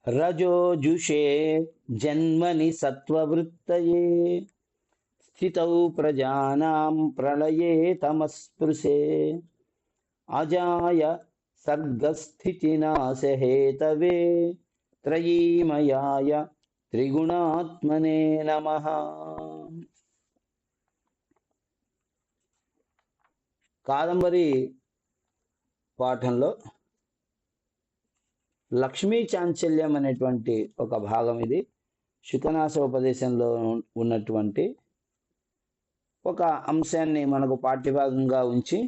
रजोजुषे जन्मनि सत्त्ववृत्तये स्थितौ प्रजानां प्रलये तमस्पृशे अजाय सर्गस्थितिनाशहेतवे त्रयीमयाय त्रिगुणात्मने नमः। కాదంబరి పాఠంలో లక్ష్మీ చాంచల్యం అనేటువంటి ఒక భాగం ఇది. శుకనాసోపదేశంలో ఉన్నటువంటి ఒక అంశాన్ని మనకు పాఠ్యభాగంగా ఉంచి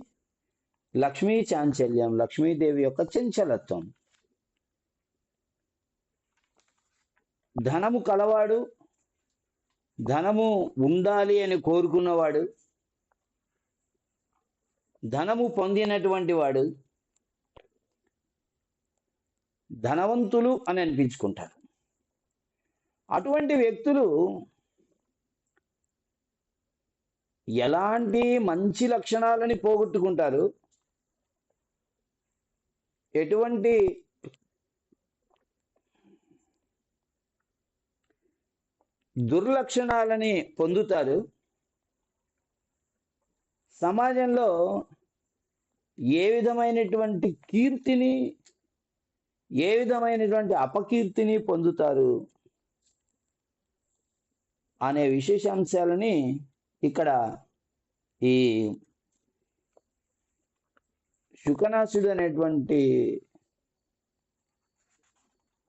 లక్ష్మీ చాంచల్యం, లక్ష్మీదేవి యొక్క చంచలత్వం. ధనము కలవాడు, ధనము ఉండాలి అని కోరుకున్నవాడు, ధనము పొందినటువంటి వాడు ధనవంతులు అని అనిపించుకుంటారు. అటువంటి వ్యక్తులు ఎలాంటి మంచి లక్షణాలని పోగొట్టుకుంటారు, ఎటువంటి దుర్లక్షణాలని పొందుతారు, సమాజంలో ఏ విధమైనటువంటి కీర్తిని, ఏ విధమైనటువంటి అపకీర్తిని పొందుతారు అనే విశేషాంశాలని ఇక్కడ ఈ శుకనాసుడు అనేటువంటి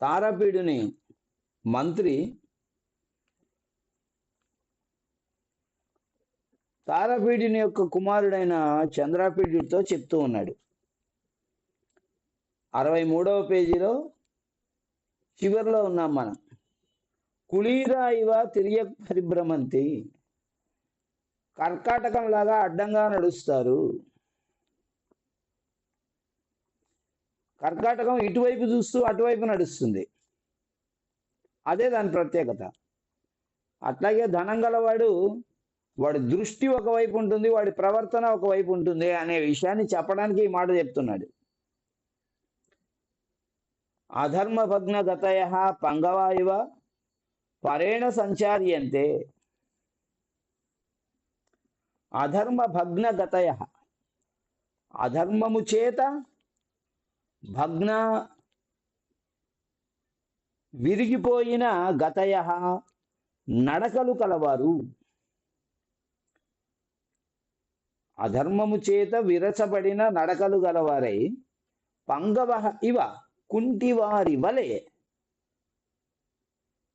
తారాపీడుని మంత్రి తారాపీడుని యొక్క కుమారుడైన చంద్రాపీడుతో చెప్తూ ఉన్నాడు. 63వ పేజీలో చివరిలో ఉన్నాం మనం. కుళీరా ఇవ తిరియ పరిభ్రమంతి, కర్కాటకం లాగా అడ్డంగా నడుస్తారు. కర్కాటకం ఇటువైపు చూస్తూ అటువైపు నడుస్తుంది, అదే దాని ప్రత్యేకత. అట్లాగే ధనం గలవాడు, వాడి దృష్టి ఒకవైపు ఉంటుంది, వాడి ప్రవర్తన ఒకవైపు ఉంటుంది అనే విషయాన్ని చెప్పడానికి ఈ మాట చెప్తున్నాడు. అధర్మ భగ్న గతయ పంగవాయువ పరేణ సంచార్యంతే. అధర్మ భగ్న గతయ, అధర్మము చేత భగ్న విరిగిపోయిన గతయ నడకలు కలవారు. అధర్మము చేత విరచబడిన నడకలు గలవారై పంగవ ఇవ కుంటివారి వలె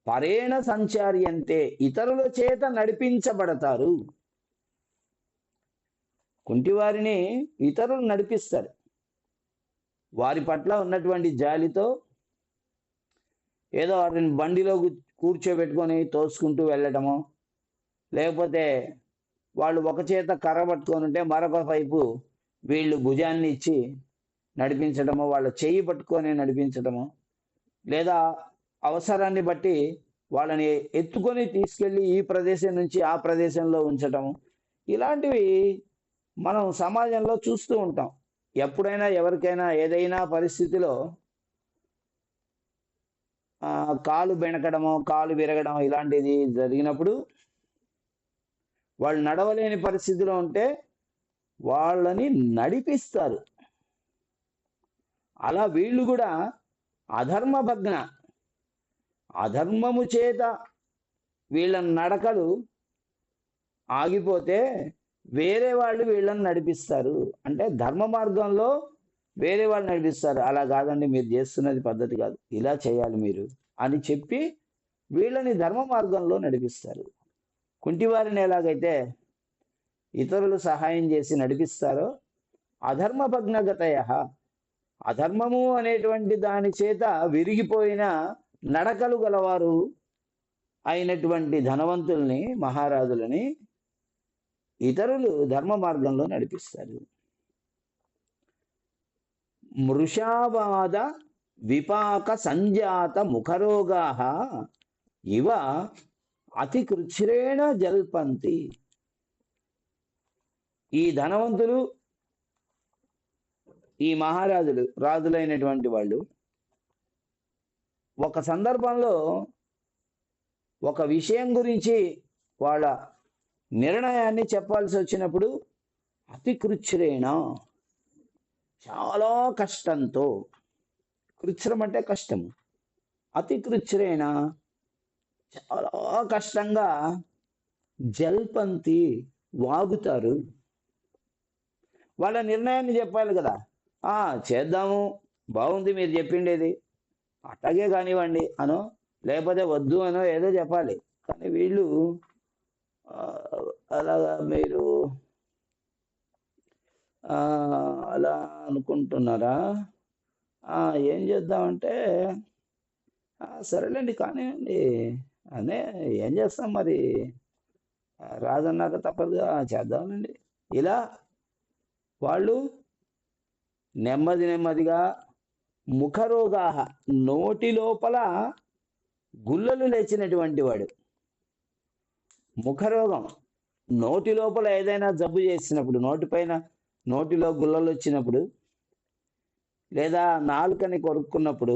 పరేణ సంచార్యంతే ఇతరుల చేత నడిపించబడతారు. కుంటివారిని ఇతరులు నడిపిస్తారు. వారి పట్ల ఉన్నటువంటి జాలితో ఏదో వారిని బండిలో కూర్చోబెట్టుకొని తోసుకుంటూ వెళ్ళటమో, లేకపోతే వాళ్ళు ఒక చేత కర్ర పట్టుకొని ఉంటే మరొక వైపు వీళ్ళు భుజాన్ని ఇచ్చి నడిపించడమో, వాళ్ళ చెయ్యి పట్టుకొని నడిపించడమో, లేదా అవసరాన్ని బట్టి వాళ్ళని ఎత్తుకొని తీసుకెళ్ళి ఈ ప్రదేశం నుంచి ఆ ప్రదేశంలో ఉంచటము, ఇలాంటివి మనం సమాజంలో చూస్తూ ఉంటాం. ఎప్పుడైనా ఎవరికైనా ఏదైనా పరిస్థితిలో కాలు బెణకడమో, కాలు విరగడం ఇలాంటిది జరిగినప్పుడు వాళ్ళు నడవలేని పరిస్థితిలో ఉంటే వాళ్ళని నడిపిస్తారు. అలా వీళ్ళు కూడా అధర్మ భగ్న, అధర్మము చేత వీళ్ళ నడకలు ఆగిపోతే వేరే వాళ్ళు వీళ్ళని నడిపిస్తారు. అంటే ధర్మ మార్గంలో వేరే వాళ్ళు నడిపిస్తారు. అలా కాదండి, మీరు చేస్తున్నది పద్ధతి కాదు, ఇలా చేయాలి మీరు అని చెప్పి వీళ్ళని ధర్మ మార్గంలో నడిపిస్తారు. కుంటివారిని ఎలాగైతే ఇతరులు సహాయం చేసి నడిపిస్తారో, అధర్మ భగ్నగతయ, అధర్మము అనేటువంటి దాని చేత విరిగిపోయిన నడకలు గలవారు అయినటువంటి ధనవంతుల్ని, మహారాజులని ఇతరులు ధర్మ మార్గంలో నడిపిస్తారు. మృషావాద విపాక సంజాత ముఖరోగా ఇవ అతి కృచ్ఛ్రేణ జల్పంతి. ఈ ధనవంతులు, ఈ మహారాజులు, రాజులైనటువంటి వాళ్ళు, ఒక సందర్భంలో ఒక విషయం గురించి వాళ్ళ నిర్ణయాన్ని చెప్పాల్సి వచ్చినప్పుడు అతి కృచ్ఛ్రేణ, చాలా కష్టంతో, కృచ్ఛ్రం అంటే కష్టము, అతి కృచ్ఛ్రేణ చాలా కష్టంగా జల్పంతి వాగుతారు. వాళ్ళ నిర్ణయాన్ని చెప్పాలి కదా. చేద్దాము, బాగుంది మీరు చెప్పిండేది, అట్లాగే కానివ్వండి అనో, లేకపోతే వద్దు అనో ఏదో చెప్పాలి. కానీ వీళ్ళు అలాగా మీరు అలా అనుకుంటున్నారా? ఏం చేద్దామంటే సరేలేండి కానివ్వండి అనే, ఏం చేస్తాం మరి, రాజన్నాక తప్పదుగా చేద్దామండి. ఇలా వాళ్ళు నెమ్మది నెమ్మదిగా ముఖరోగా, నోటి లోపల గుల్లలు లేచినటువంటి వాడు. ముఖరోగం, నోటి లోపల ఏదైనా జబ్బు చేసినప్పుడు, నోటిలో గుల్లలు వచ్చినప్పుడు, లేదా నాలుకని కొరుక్కున్నప్పుడు,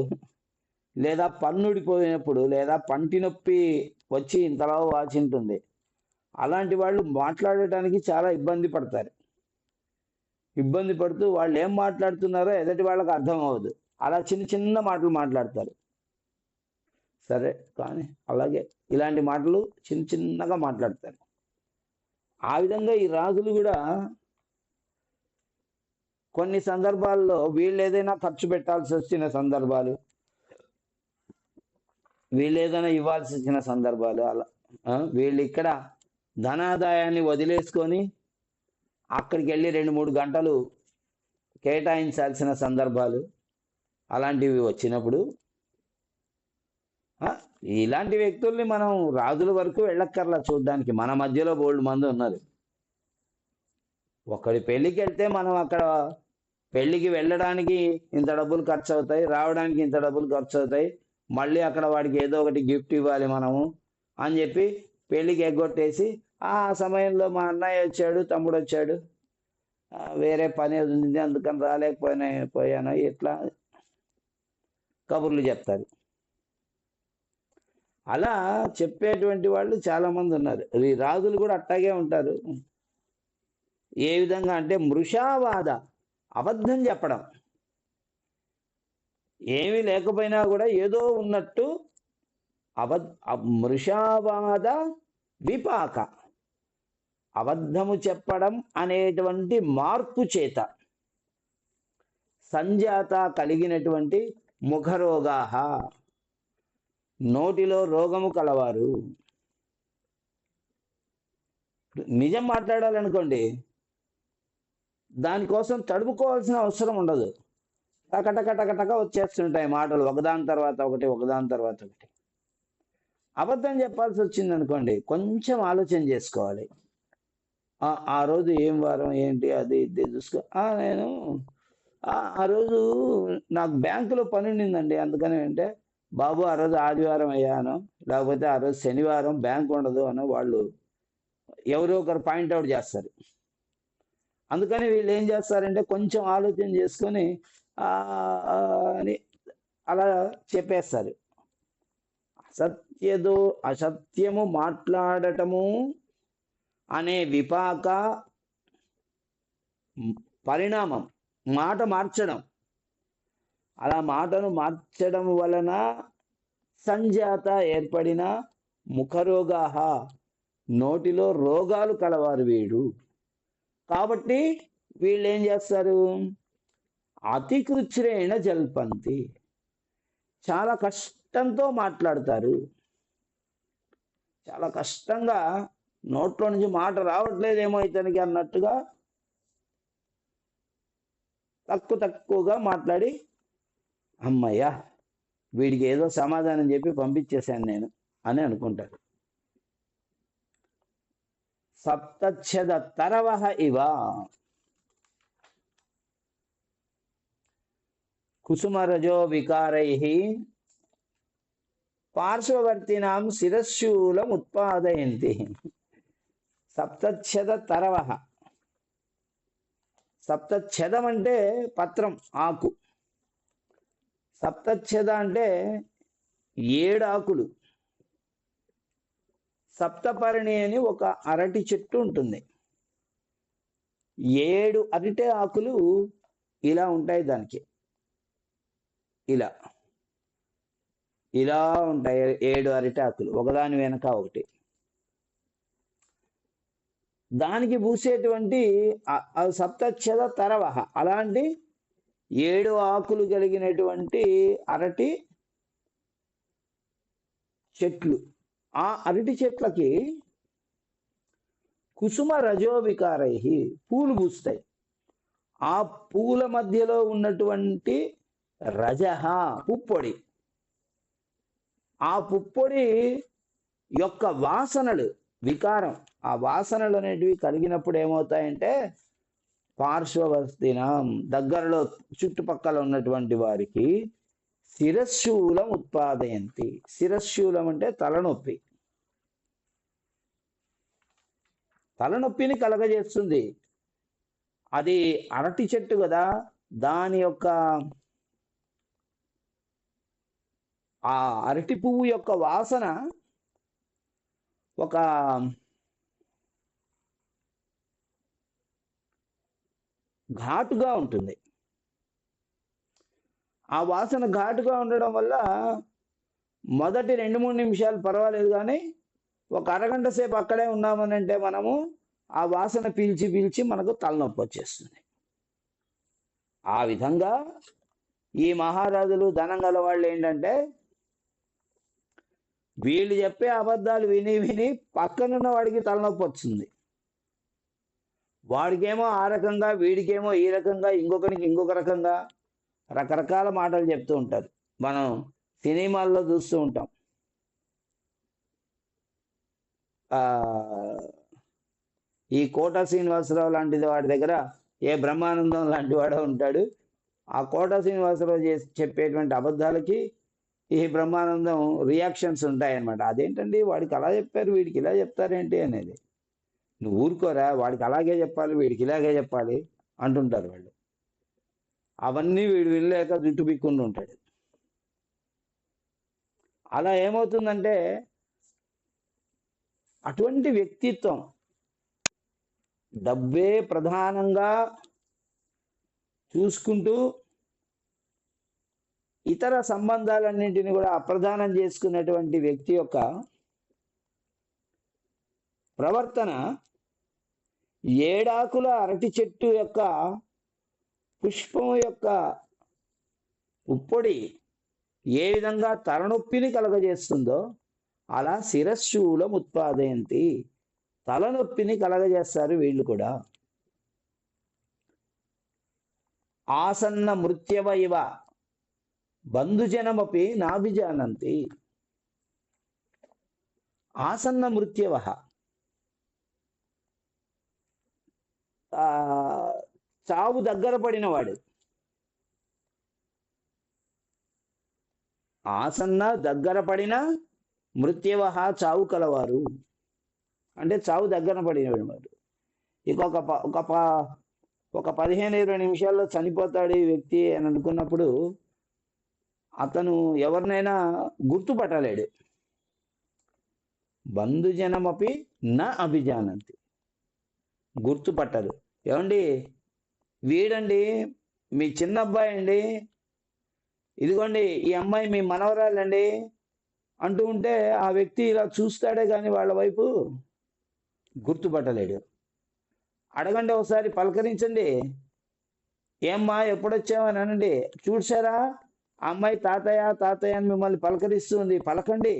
లేదా పన్నుడిపోయినప్పుడు, లేదా పంటి నొప్పి వచ్చి ఇంతలా వాచింటుంది, అలాంటి వాళ్ళు మాట్లాడటానికి చాలా ఇబ్బంది పడతారు. ఇబ్బంది పడుతూ వాళ్ళు ఏం మాట్లాడుతున్నారో ఎదుటి వాళ్ళకి అర్థం అవ్వదు. అలా చిన్న చిన్న మాటలు మాట్లాడతారు. సరే కానీ అలాగే ఇలాంటి మాటలు చిన్న చిన్నగా మాట్లాడతారు. ఆ విధంగా ఈ రాజులు కూడా కొన్ని సందర్భాల్లో వీళ్ళు ఏదైనా ఖర్చు పెట్టాల్సి వచ్చిన సందర్భాలు, వీళ్ళు ఏదైనా ఇవ్వాల్సి వచ్చిన సందర్భాలు, అలా వీళ్ళు ఇక్కడ ధనాదాయాన్ని వదిలేసుకొని అక్కడికి వెళ్ళి 2-3 గంటలు కేటాయించాల్సిన సందర్భాలు అలాంటివి వచ్చినప్పుడు, ఇలాంటి వ్యక్తుల్ని మనం రాజుల వరకు వెళ్ళక్కర్లా చూడడానికి. మన మధ్యలో బోల్డ్ మంది ఉన్నారు. ఒకడి పెళ్ళికి వెళ్తే మనం అక్కడ పెళ్ళికి వెళ్ళడానికి ఇంత డబ్బులు ఖర్చు అవుతాయి, రావడానికి ఇంత డబ్బులు ఖర్చు అవుతాయి, మళ్ళీ అక్కడ వాడికి ఏదో ఒకటి గిఫ్ట్ ఇవ్వాలి మనము అని చెప్పి పెళ్ళికి ఎగ్గొట్టేసి, ఆ సమయంలో మా అన్నయ్య వచ్చాడు, తమ్ముడు వచ్చాడు, వేరే పని ఉంది అందుకని రాలేకపోయాను, ఇట్లా కబుర్లు చెప్తారు. అలా చెప్పేటువంటి వాళ్ళు చాలామంది ఉన్నారు. ఈ రాజులు కూడా అట్టాగే ఉంటారు. ఏ విధంగా అంటే మృషావాద, అబద్ధం చెప్పడం, ఏమీ లేకపోయినా కూడా ఏదో ఉన్నట్టు మృషావాద విపాక, అబద్ధము చెప్పడం అనేటువంటి మార్పు చేత సంజాత కలిగినటువంటి ముఖరోగాహ, నోటిలో రోగము కలవారు. నిజం మాట్లాడాలనుకోండి, దానికోసం తడుపుకోవాల్సిన అవసరం ఉండదు. టకటక వచ్చేస్తుంటాయి మాటలు, ఒకదాని తర్వాత ఒకటి, ఒకదాని తర్వాత ఒకటి. అబద్ధం చెప్పాల్సి వచ్చింది అనుకోండి, కొంచెం ఆలోచన చేసుకోవాలి. ఆ రోజు ఏం వారం ఏంటి అది ఇది చూసుకో, నేను ఆ రోజు నాకు బ్యాంకులో పని ఉండిందండి, అందుకని అంటే బాబు ఆ రోజు ఆదివారం అయ్యాను, లేకపోతే ఆ రోజు శనివారం బ్యాంక్ ఉండదు అని వాళ్ళు ఎవరో ఒకరు పాయింట్అవుట్ చేస్తారు. అందుకని వీళ్ళు ఏం చేస్తారంటే కొంచెం ఆలోచన చేసుకొని అని అలా చెప్పేస్తారు. అసత్యము మాట్లాడటము అనే విపాక పరిణామం, మాట మార్చడం, అలా మాటను మార్చడం వలన సంజాత ఏర్పడిన ముఖరోగాహ, నోటిలో రోగాలు కలవారు వీడు. కాబట్టి వీళ్ళు ఏం చేస్తారు, అతి కృచ్ఛ్రేణ జల్పంతి, చాలా కష్టంతో మాట్లాడతారు. చాలా కష్టంగా, నోట్లో నుంచి మాట రావట్లేదేమో ఇతనికి అన్నట్టుగా తక్కువగా మాట్లాడి, అమ్మయ్య వీడికి ఏదో సమాధానం చెప్పి పంపించేశాను నేను అని అనుకుంటారు. సప్తచ్ఛద తరవహ ఇవ కుసుమరజో వికారై పార్శ్వవర్తినాం శిరశూలం ఉత్పాదయంతి. సప్తచ్ఛద తరవహ, సప్తచ్ఛదం అంటే పత్రం, ఆకు. సప్తచ్ఛద అంటే 7 ఆకులు. సప్తపర్ణి అని ఒక అరటి చెట్టు ఉంటుంది. 7 అరటి ఆకులు ఇలా ఉంటాయి దానికి. ఇలా ఇలా ఉంటాయి 7 అరటి ఆకులు, ఒకదాని వెనక ఒకటి. దానికి పూసేటువంటి సప్తక్షద తరవహ, అలాంటి 7 ఆకులు కలిగినటువంటి అరటి చెట్లు. ఆ అరటి చెట్లకి కుసుమ రజోవికారై, పూలు పూస్తాయి. ఆ పూల మధ్యలో ఉన్నటువంటి రజహ, పుప్పొడి, ఆ పుప్పొడి యొక్క వాసనలు వికారం, ఆ వాసనలు అనేటివి కలిగినప్పుడు ఏమవుతాయంటే పార్శ్వవర్తినం, దగ్గరలో చుట్టుపక్కల ఉన్నటువంటి వారికి శిరశూలం ఉత్పాదయంతి. శిరశూలం అంటే తలనొప్పి, తలనొప్పిని కలగజేస్తుంది. అది అరటి చెట్టు కదా, దాని యొక్క ఆ అరటి పువ్వు యొక్క వాసన ఒక ఘాటుగా ఉంటుంది. ఆ వాసన ఘాటుగా ఉండడం వల్ల మొదటి 2-3 నిమిషాలు పర్వాలేదు, కానీ ఒక అరగంట సేపు అక్కడే ఉన్నామనంటే మనము ఆ వాసన పీల్చి పీల్చి మనకు తలనొప్పి వచ్చేస్తుంది. ఆ విధంగా ఈ మహారాజులు, ధనం గల వాళ్ళు ఏంటంటే వీళ్ళు చెప్పే అబద్ధాలు విని విని పక్కనున్న వాడికి తలనొప్పి వస్తుంది. వాడికేమో ఆ రకంగా, వీడికేమో ఈ రకంగా, ఇంకొకరికి ఇంకొక రకంగా రకరకాల మాటలు చెప్తూ ఉంటారు. మనం సినిమాల్లో చూస్తూ ఉంటాం. ఈ కోట శ్రీనివాసరావు లాంటిది వాడి దగ్గర ఏ బ్రహ్మానందం లాంటి వాడు ఉంటాడు. ఆ కోట శ్రీనివాసరావు చెప్పేటువంటి అబద్ధాలకి ఈ బ్రహ్మానందం రియాక్షన్స్ ఉంటాయన్నమాట. అదేంటండి వాడికి అలా చెప్పారు, వీడికి ఇలా చెప్తారేంటి అనేది. నువ్వు ఊరుకోరా, వాడికి అలాగే చెప్పాలి, వీడికి ఇలాగే చెప్పాలి అంటుంటారు వాళ్ళు. అవన్నీ వీడు వినలేక జుట్టు పిక్కుంటూ ఉంటాడు. అలా ఏమవుతుందంటే అటువంటి వ్యక్తిత్వం, డబ్బే ప్రధానంగా చూసుకుంటూ ఇతర సంబంధాలన్నింటినీ కూడా అప్రధానం చేసుకున్నటువంటి వ్యక్తి యొక్క ప్రవర్తన 7 ఆకుల అరటి చెట్టు యొక్క పుష్పం యొక్క పుప్పొడి ఏ విధంగా తలనొప్పిని కలగజేస్తుందో అలా శిరశూలం ఉత్పాదయంతి, తలనొప్పిని కలగజేస్తారు వీళ్ళు కూడా. ఆసన్న మృత్యవ ఇవ బంధుజనమపి నాభిజానంతి. ఆసన్న మృత్యవ, చావు దగ్గర పడినవాడు. ఆసన్న దగ్గర పడిన, మృత్యవ చావు కలవారు అంటే చావు దగ్గర పడినవాడు. ఇక ఒక 15-20 నిమిషాల్లో చనిపోతాడు ఈ వ్యక్తి అని అనుకున్నప్పుడు అతను ఎవరినైనా గుర్తుపట్టలేడు. బంధుజనమపి నా అభిజానంతి, గుర్తుపట్టరు. ఏమండి వీడండి మీ చిన్న అబ్బాయి అండి, ఇదిగోండి ఈ అమ్మాయి మీ మనవరాలండి అంటూ ఉంటే ఆ వ్యక్తి ఇలా చూస్తాడే కానీ వాళ్ళ వైపు గుర్తుపట్టలేడు. అడగండి, ఒకసారి పలకరించండి, ఏమ్మా ఎప్పుడొచ్చావని అనండి, చూసారా అమ్మాయి తాతయ్య తాతయ్య అని మిమ్మల్ని పలకరిస్తుంది, పలకండి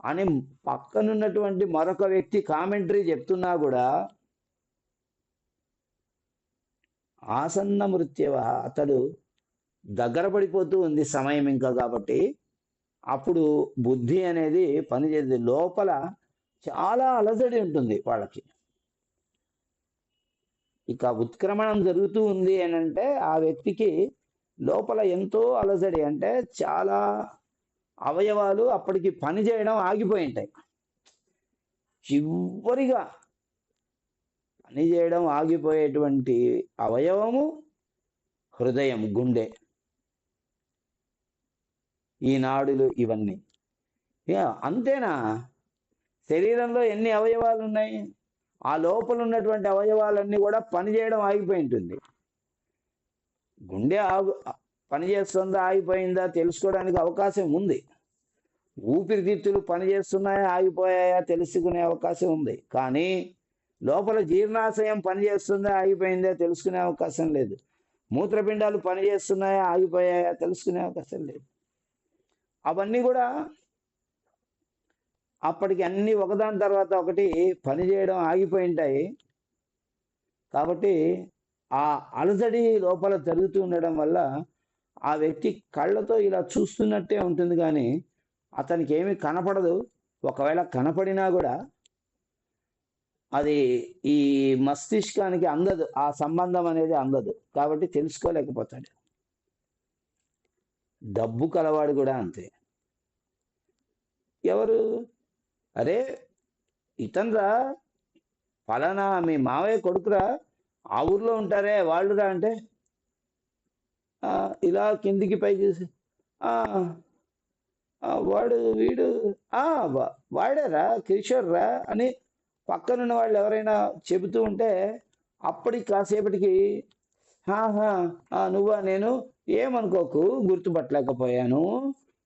అని పక్కనున్నటువంటి మరొక వ్యక్తి కామెంటరీ చెప్తున్నా కూడా ఆసన్న మృత్యవ, అతడు దగ్గర పడిపోతూ ఉంది సమయం ఇంకా, కాబట్టి అప్పుడు బుద్ధి అనేది పనిచేది. లోపల చాలా అలజడి ఉంటుంది వాళ్ళకి. ఇక ఉత్క్రమణం జరుగుతూ ఉంది అని అంటే ఆ వ్యక్తికి లోపల ఎంతో అలజడి, అంటే చాలా అవయవాలు అప్పటికి పని చేయడం ఆగిపోయి ఉంటాయి. చివరిగా పని చేయడం ఆగిపోయేటువంటి అవయవము హృదయం, గుండె, ఈ నాడులు ఇవన్నీ. అంతేనా? శరీరంలో ఎన్ని అవయవాలు ఉన్నాయి? ఆ లోపల ఉన్నటువంటి అవయవాలన్నీ కూడా పనిచేయడం ఆగిపోయి ఉంటుంది. గుండె పనిచేస్తుందా ఆగిపోయిందా తెలుసుకోవడానికి అవకాశం ఉంది. ఊపిరితిత్తులు పనిచేస్తున్నాయా ఆగిపోయాయా తెలుసుకునే అవకాశం ఉంది. కానీ లోపల జీర్ణాశయం పనిచేస్తుందా ఆగిపోయిందా తెలుసుకునే అవకాశం లేదు. మూత్రపిండాలు పనిచేస్తున్నాయా ఆగిపోయాయా తెలుసుకునే అవకాశం లేదు. అవన్నీ కూడా అప్పటికి అన్ని ఒకదాని తర్వాత ఒకటి పనిచేయడం ఆగిపోయి ఉంటాయి. కాబట్టి ఆ అలజడి లోపల జరుగుతూ ఉండడం వల్ల ఆ వ్యక్తి కళ్ళతో ఇలా చూస్తున్నట్టే ఉంటుంది, కానీ అతనికి ఏమీ కనపడదు. ఒకవేళ కనపడినా కూడా అది ఈ మస్తిష్కానికి అందదు, ఆ సంబంధం అనేది అందదు. కాబట్టి తెలుసుకోలేకపోతాడు. డబ్బు కలవాడు కూడా అంతే. ఎవరు? అరే ఇతనురా, ఫలానా మీ మావయ్య కొడుకురా, ఆ ఊర్లో ఉంటారే వాళ్ళురా అంటే ఇలా కిందికి పై చూసి వాడు వీడు వాడేరా కిషోర్ రా అని పక్కనున్న వాళ్ళు ఎవరైనా చెబుతూ ఉంటే అప్పటికి కాసేపటికి నువ్వా, నేను ఏమనుకోకు, గుర్తుపట్టలేకపోయాను,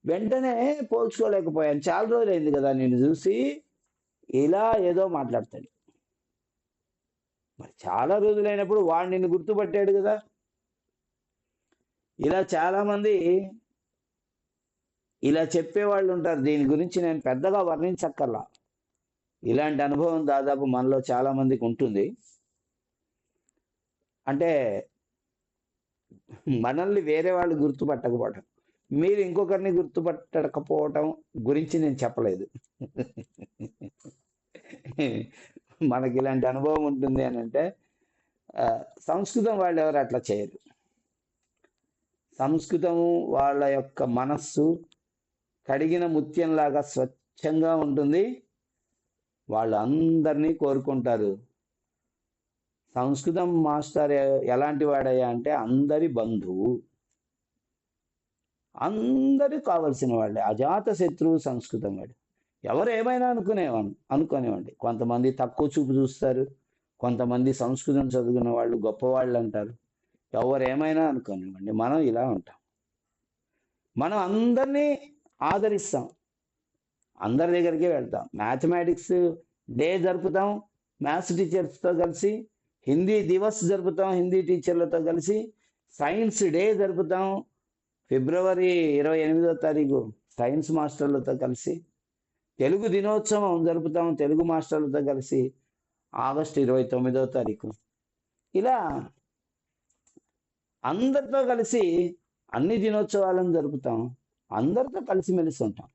వెంటనే పోల్చుకోలేకపోయాను, చాలా రోజులైంది కదా నేను చూసి, ఇలా ఏదో మాట్లాడతాడు. మరి చాలా రోజులైనప్పుడు వాడు నిన్ను గుర్తుపట్టాడు కదా. ఇలా చాలామంది ఇలా చెప్పేవాళ్ళు ఉంటారు. దీని గురించి నేను పెద్దగా వర్ణించక్కర్లా. ఇలాంటి అనుభవం దాదాపు మనలో చాలా మందికి ఉంటుంది. అంటే మనల్ని వేరే వాళ్ళు గుర్తుపట్టకపోవటం, మీరు ఇంకొకరిని గుర్తుపట్టకపోవటం గురించి నేను చెప్పలేదు. మనకి ఇలాంటి అనుభవం ఉంటుంది అని అంటే సంస్కృతం వాళ్ళు ఎవరు అట్లా చేయరు. సంస్కృతము వాళ్ళ యొక్క మనస్సు కడిగిన ముత్యంలాగా స్వచ్ఛంగా ఉంటుంది. వాళ్ళు అందరినీ కోరుకుంటారు. సంస్కృతం మాస్టర్ ఎలాంటి వాడయ్యా అంటే అందరి బంధువు, అందరూ కావలసిన వాళ్ళే, అజాత శత్రువు సంస్కృతం వాడు. ఎవరు ఏమైనా అనుకునేవాడి. కొంతమంది తక్కువ చూపు చూస్తారు, కొంతమంది సంస్కృతం చదువుకున్న వాళ్ళు గొప్పవాళ్ళు అంటారు. ఎవరు ఏమైనా అనుకునేవాడి, మనం ఇలా ఉంటాం. మనం అందరినీ ఆదరిస్తాం, అందరి దగ్గరికి వెళ్తాం. మ్యాథమెటిక్స్ డే జరుపుతాం మ్యాథ్స్ టీచర్స్తో కలిసి, హిందీ దివస్ జరుపుతాం హిందీ టీచర్లతో కలిసి, సైన్స్ డే జరుపుతాం ఫిబ్రవరి 28వ తారీఖు సైన్స్ మాస్టర్లతో కలిసి, తెలుగు దినోత్సవం జరుపుతాం తెలుగు మాస్టర్లతో కలిసి ఆగస్టు 29వ తారీఖు. ఇలా అందరితో కలిసి అన్ని దినోత్సవాలను జరుపుతాం, అందరితో కలిసిమెలిసి ఉంటాం.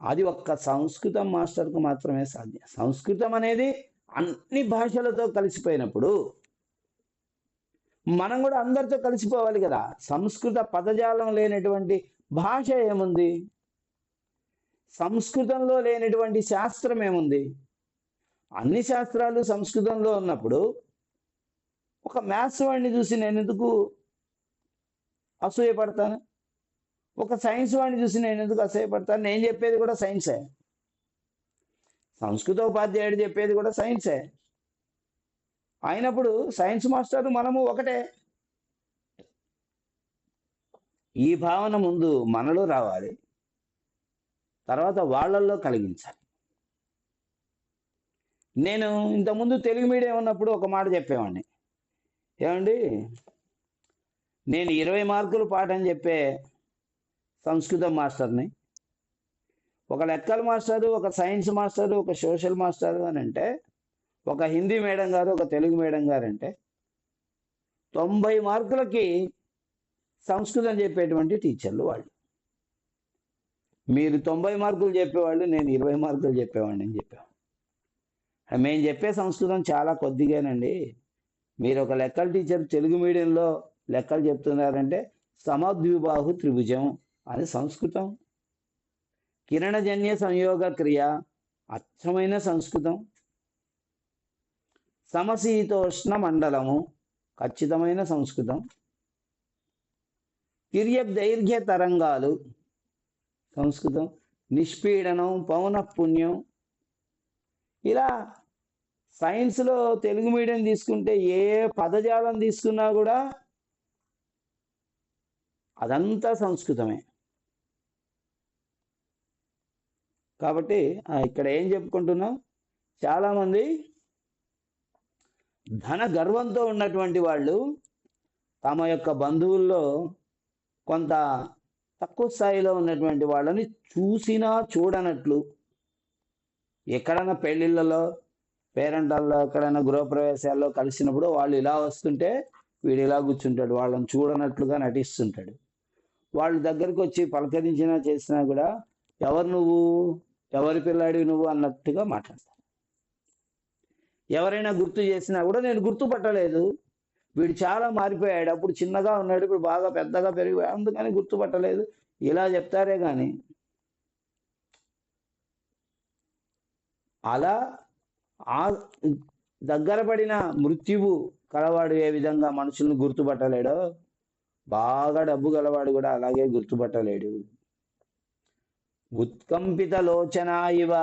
అది ఒక్క సంస్కృతం మాస్టర్కు మాత్రమే సాధ్యం. సంస్కృతం అనేది అన్ని భాషలతో కలిసిపోయినప్పుడు మనం కూడా అందరితో కలిసిపోవాలి కదా. సంస్కృత పదజాలం లేనటువంటి భాష ఏముంది? సంస్కృతంలో లేనటువంటి శాస్త్రం ఏముంది? అన్ని శాస్త్రాలు సంస్కృతంలో ఉన్నప్పుడు ఒక మ్యాథ్స్ వాడిని చూసి నేను ఎందుకు అసూయపడతాను? ఒక సైన్స్ వాడిని చూసి నేను ఎందుకు అసూయపడతాను? నేను చెప్పేది కూడా సైన్సే, సంస్కృత ఉపాధ్యాయుడు చెప్పేది కూడా సైన్సే. అయినప్పుడు సైన్స్ మాస్టర్ మనము ఒకటే. ఈ భావన ముందు మనలో రావాలి, తర్వాత వాళ్ళల్లో కలిగించాలి. నేను ఇంతకుముందు తెలుగు మీడియం ఉన్నప్పుడు ఒక మాట చెప్పేవాడిని, ఏమండి నేను 20 మార్కులు పాఠం చెప్పే సంస్కృతం మాస్టర్ని, ఒక లెక్కల మాస్టరు, ఒక సైన్స్ మాస్టరు, ఒక సోషల్ మాస్టరు అని అంటే, ఒక హిందీ మేడం గారు, ఒక తెలుగు మేడం గారు అంటే 90 మార్కులకి సంస్కృతం చెప్పేటువంటి టీచర్లు వాళ్ళు. మీరు 90 మార్కులు చెప్పేవాళ్ళు, నేను 20 మార్కులు చెప్పేవాడిని అని చెప్పాను. మేము చెప్పే సంస్కృతం చాలా కొద్దిగానండి. మీరు ఒక లెక్కల టీచర్ తెలుగు మీడియంలో లెక్కలు చెప్తున్నారంటే సమద్విబాహు త్రిభుజం అని సంస్కృతం. కిరణజన్య సంయోగ క్రియ అచ్చమైన సంస్కృతం. సమశీతోష్ణ మండలము ఖచ్చితమైన సంస్కృతం. తిర్యక్ దైర్ఘ్య తరంగాలు సంస్కృతం. నిష్పీడనం, పౌనఃపున్యం, ఇలా సైన్స్లో తెలుగు మీడియం తీసుకుంటే ఏ పదజాలం తీసుకున్నా కూడా అదంతా సంస్కృతమే. కాబట్టి ఇక్కడ ఏం చెప్పుకుంటున్నాం, చాలామంది ధన గర్వంతో ఉన్నటువంటి వాళ్ళు తమ యొక్క బంధువుల్లో కొంత తక్కువ స్థాయిలో ఉన్నటువంటి వాళ్ళని చూసినా చూడనట్లు, ఎక్కడైనా పెళ్ళిళ్ళలో, పేరెంటాల్లో, ఎక్కడైనా గృహప్రవేశాల్లో కలిసినప్పుడు వాళ్ళు ఇలా వస్తుంటే వీడు ఇలా కూర్చుంటాడు, వాళ్ళని చూడనట్లుగా నటిస్తుంటాడు. వాళ్ళ దగ్గరికి వచ్చి పలకరించినా చేసినా కూడా ఎవరు నువ్వు, ఎవరి పిల్లాడివి నువ్వు అన్నట్టుగా మాట్లాడతారు. ఎవరైనా గుర్తు చేసినా కూడా నేను గుర్తుపట్టలేదు, వీడు చాలా మారిపోయాడు, అప్పుడు చిన్నగా ఉన్నాడు, ఇప్పుడు బాగా పెద్దగా పెరిగిపోయాడు, అందుకని గుర్తుపట్టలేదు, ఇలా చెప్తారే కానీ అలా ఆ దగ్గర పడిన మృత్యువు కలవాడు ఏ విధంగా మనుషులను గుర్తుపట్టలేడో, బాగా డబ్బు గలవాడు కూడా అలాగే గుర్తుపట్టలేడు. ఉత్కంపిత లోచన ఇవ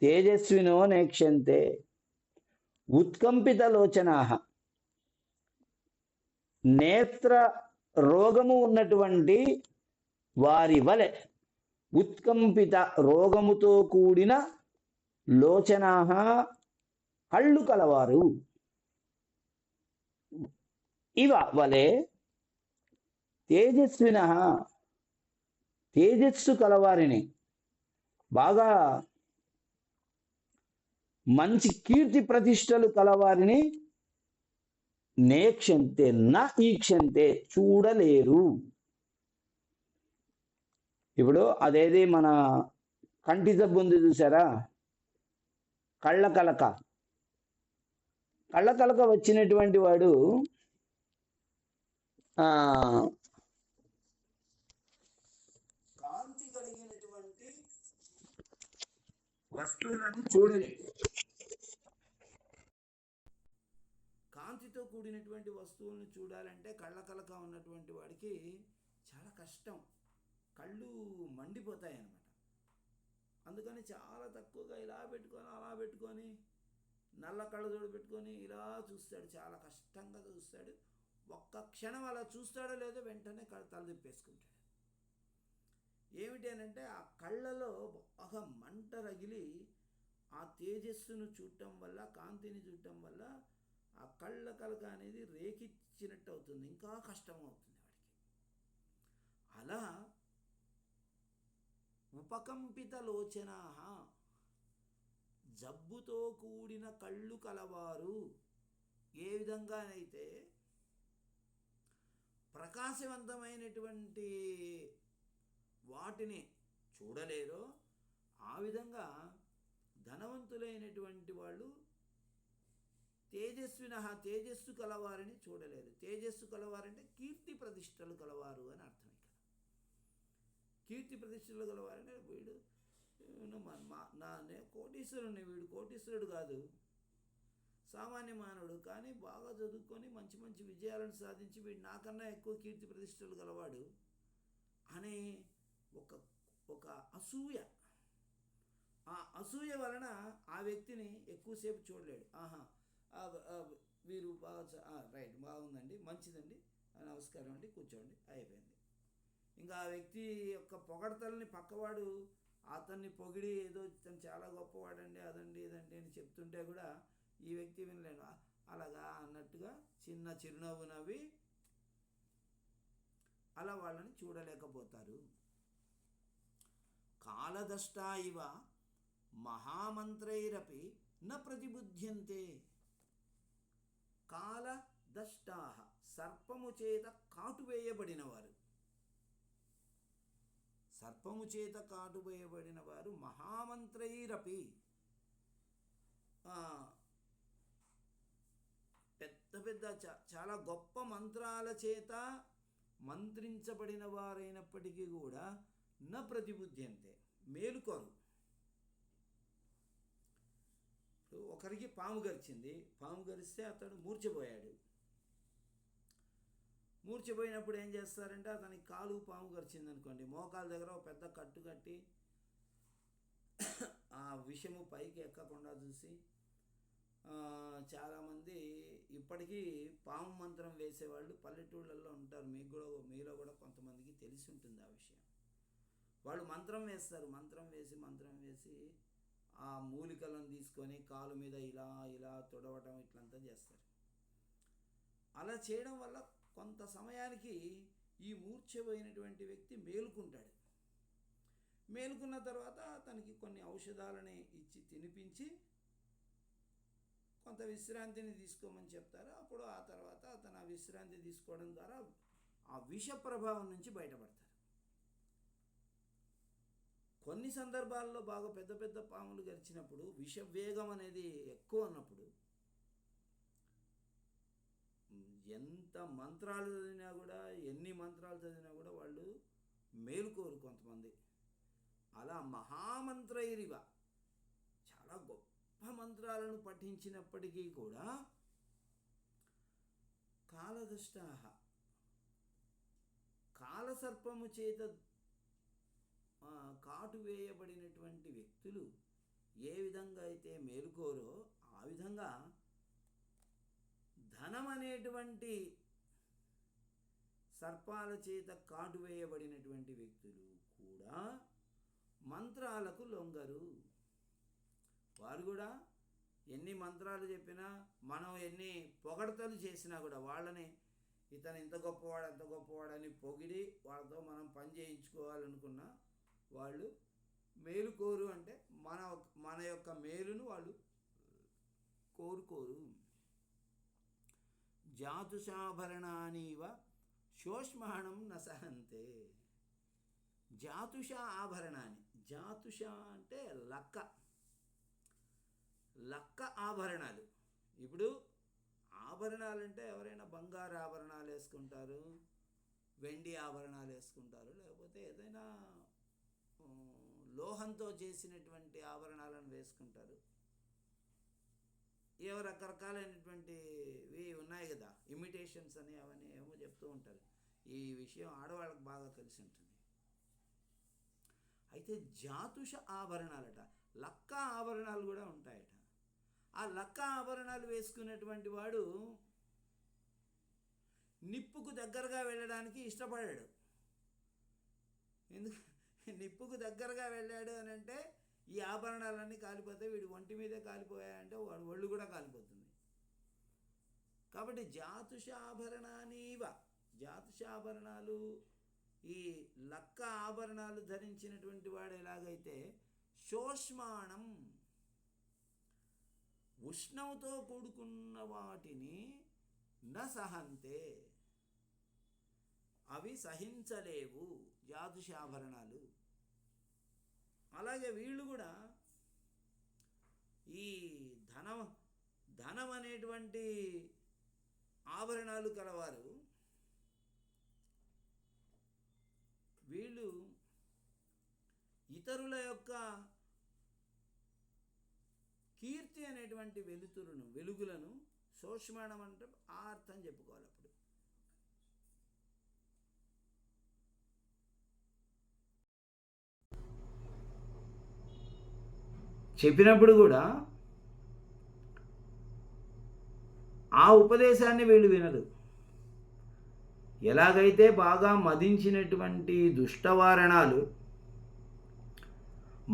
తేజస్వినో నేక్షంతే. ఉత్కంపిత లోచనా, నేత్ర రోగము ఉన్నటువంటి వారి వలె, ఉత్కంపిత రోగముతో కూడిన లోచనా, కళ్ళు కలవారు, ఇవ వలె తేజస్విన, తేజస్సు కలవారిని, బాగా మంచి కీర్తి ప్రతిష్టలు కలవారిని నేక్షంతే నా ఈక్షంతే చూడలేరు. ఇప్పుడు అదేది మన కంటి జబ్బు ఉంది చూసారా, కళ్ళకలక. కళ్ళకలక వచ్చినటువంటి వాడు కాంతి కలిగినటువంటి వస్తువులను చూడలేడు. కాంతితో కూడినటువంటి వస్తువులను చూడాలంటే కళ్ళకలక ఉన్నటువంటి వాడికి చాలా కష్టం, కళ్ళు మండిపోతాయి అన్నమాట. అందుకని చాలా తక్కువగా ఇలా పెట్టుకొని అలా పెట్టుకొని నల్ల కళ్ళజోడు పెట్టుకొని ఇలా చూస్తాడు, చాలా కష్టంగా చూస్తాడు. ఒక్క క్షణం అలా చూస్తాడో లేదో వెంటనే తల తిప్పేసుకుంటాడు. ఏమిటి అని అంటే ఆ కళ్ళలో బాగా మంట రగిలి ఆ తేజస్సును చూడటం వల్ల, కాంతిని చూడటం వల్ల ఆ కళ్ళ కలక అనేది రేకిచ్చినట్టు అవుతుంది, ఇంకా కష్టం అవుతుంది వాడికి. అలా ఉపకంపిత లోచనా, జబ్బుతో కూడిన కళ్ళు కలవారు ఏ విధంగానైతే ప్రకాశవంతమైనటువంటి వాటిని చూడలేరో, ఆ విధంగా ధనవంతులైనటువంటి వాళ్ళు తేజస్సు కలవారిని చూడలేరు. తేజస్సు కలవారంటే కీర్తి ప్రతిష్టలు కలవారు అని అర్థం. ఇక్కడ కీర్తి ప్రతిష్టలు కలవారంటే వీడు కోటీశ్వరుని, వీడు కోటీశ్వరుడు కాదు, సామాన్య మానవుడు, కానీ బాగా చదువుకొని మంచి మంచి విజయాలను సాధించి వీడు నాకన్నా ఎక్కువ కీర్తి ప్రతిష్టలు గలవాడు అనే ఒక అసూయ. ఆ అసూయ వలన ఆ వ్యక్తిని ఎక్కువసేపు చూడలేడు. వీరు బాగా రైట్, బాగుందండి, మంచిదండి, నమస్కారం అండి, కూర్చోండి, అయిపోయింది. ఇంకా ఆ వ్యక్తి యొక్క పొగడతల్ని పక్కవాడు అతన్ని పొగిడి ఏదో తను చాలా గొప్పవాడండి, అదండి ఇదండి అని చెప్తుంటే కూడా ఈ వ్యక్తి వినలేను, అలాగా అన్నట్టుగా చిన్న చిరునవ్వు నవ్వి అలా వాళ్ళని చూడలేకపోతారు. కాలదష్టా ఇవ మహామంత్రైరపి న ప్రతిబుధ్యంతే. కాలదష్టా, సర్పము చేత కాటువేయబడిన వారు, సర్పము చేత కాటువేయబడిన వారు మహామంత్రైరపి, పెద్ద పెద్ద చాలా గొప్ప మంత్రాల చేత మంత్రించబడిన వారైనప్పటికీ కూడా న ప్రతిబుధ్యంతే, మేలుకోరు. ఒకరికి పాము గరిచింది, పాము గరిస్తే అతడు మూర్ఛపోయాడు. మూర్ఛపోయినప్పుడు ఏం చేస్తారంటే, అతనికి కాలు పాము గరిచింది అనుకోండి, మోకాల దగ్గర ఒక పెద్ద కట్టు కట్టి ఆ విషము పైకి ఎక్కకుండా చూసి చాలామంది ఇప్పటికీ పాము మంత్రం వేసేవాళ్ళు పల్లెటూళ్ళల్లో ఉంటారు. మీలో కూడా కొంతమందికి తెలిసి ఉంటుంది ఆ విషయం. వాళ్ళు మంత్రం వేస్తారు, మంత్రం వేసి ఆ మూలికలను తీసుకొని కాలు మీద ఇలా ఇలా తొడవటం ఇట్లంతా చేస్తారు. అలా చేయడం వల్ల కొంత సమయానికి ఈ మూర్ఛపోయినటువంటి వ్యక్తి మేలుకుంటాడు. మేలుకున్న తర్వాత తనకి కొన్ని ఔషధాలని ఇచ్చి తినిపించి కొంత విశ్రాంతిని తీసుకోమని చెప్తారు. అప్పుడు ఆ తర్వాత అతను ఆ విశ్రాంతి తీసుకోవడం ద్వారా ఆ విష ప్రభావం నుంచి బయటపడతారు. కొన్ని సందర్భాల్లో బాగా పెద్ద పెద్ద పాములు గరిచినప్పుడు విషవేగం అనేది ఎక్కువ ఉన్నప్పుడు ఎంత మంత్రాలు చదివినా కూడా, ఎన్ని మంత్రాలు చదివినా కూడా వాళ్ళు మేలుకోరు కొంతమంది. అలా మహామంత్రైరివ చాలా గొప్ప మంత్రాలను పఠించినప్పటికీ కూడా కాలదుష్టాహ కాలసర్పము చేత కాటు వేయబడినటువంటి వ్యక్తులు ఏ విధంగా అయితే మేలుకోరో ఆ విధంగా ధనం అనేటువంటి సర్పాల చేత కాటు వేయబడినటువంటి వ్యక్తులు కూడా మంత్రాలకు లొంగరు. వారు కూడా ఎన్ని మంత్రాలు చెప్పినా, మనం ఎన్ని పొగడతలు చేసినా కూడా వాళ్ళని ఇతను ఇంత గొప్పవాడు అంత గొప్పవాడని పొగిడి వాళ్ళతో మనం పని చేయించుకోవాలనుకున్నా వాళ్ళు మేలుకోరు. అంటే మన యొక్క మేలును వాళ్ళు కోరుకోరు. జాతుషాభరణానివ శోష్మాణం నసహంతే. జాతుష ఆభరణాన్ని, జాతుష అంటే లక్క ఆభరణాలు. ఇప్పుడు ఆభరణాలు అంటే ఎవరైనా బంగారు ఆభరణాలు వేసుకుంటారు, వెండి ఆభరణాలు వేసుకుంటారు, లేకపోతే ఏదైనా లోహంతో చేసినటువంటి ఆభరణాలను వేసుకుంటారు. ఏవో రకరకాలైనటువంటివి ఉన్నాయి కదా, ఇమిటేషన్స్ అని అవన్నీ ఏమో చెప్తూ ఉంటారు. ఈ విషయం ఆడవాళ్ళకి బాగా తెలిసి ఉంటుంది. అయితే జాతుష ఆభరణాలట, లక్క ఆభరణాలు కూడా ఉంటాయట. ఆ లక్క ఆభరణాలు వేసుకున్నటువంటి వాడు నిప్పుకు దగ్గరగా వెళ్ళడానికి ఇష్టపడాడు. ఎందుకు నిప్పుకు దగ్గరగా వెళ్ళాడు అని అంటే ఈ ఆభరణాలన్నీ కాలిపోతే వీడు ఒంటి మీదే కాలిపోయాయంటే వాడు ఒళ్ళు కూడా కాలిపోతుంది. కాబట్టి జాతుషాభరణానివ, జాతుషాభరణాలు, ఈ లక్క ఆభరణాలు ధరించినటువంటి వాడు ఎలాగైతే శోష్మాణం ఉష్ణంతో కూడుకున్న వాటిని నసహంతే, అవి సహించలేవు జాతుషాభరణాలు. అలాగే వీళ్ళు కూడా ఈ ధనం అనేటువంటి ఆభరణాలు కలవారు వీళ్ళు ఇతరుల యొక్క కీర్తి అనేటువంటి వెలుగులను శోష్మాణం అంటే ఆ అర్థం చెప్పుకోవాలి. అప్పుడు చెప్పినప్పుడు కూడా ఆ ఉపదేశాన్ని వీళ్ళు వినరు. ఎలాగైతే బాగా మదించినటువంటి దుష్టవారణాలు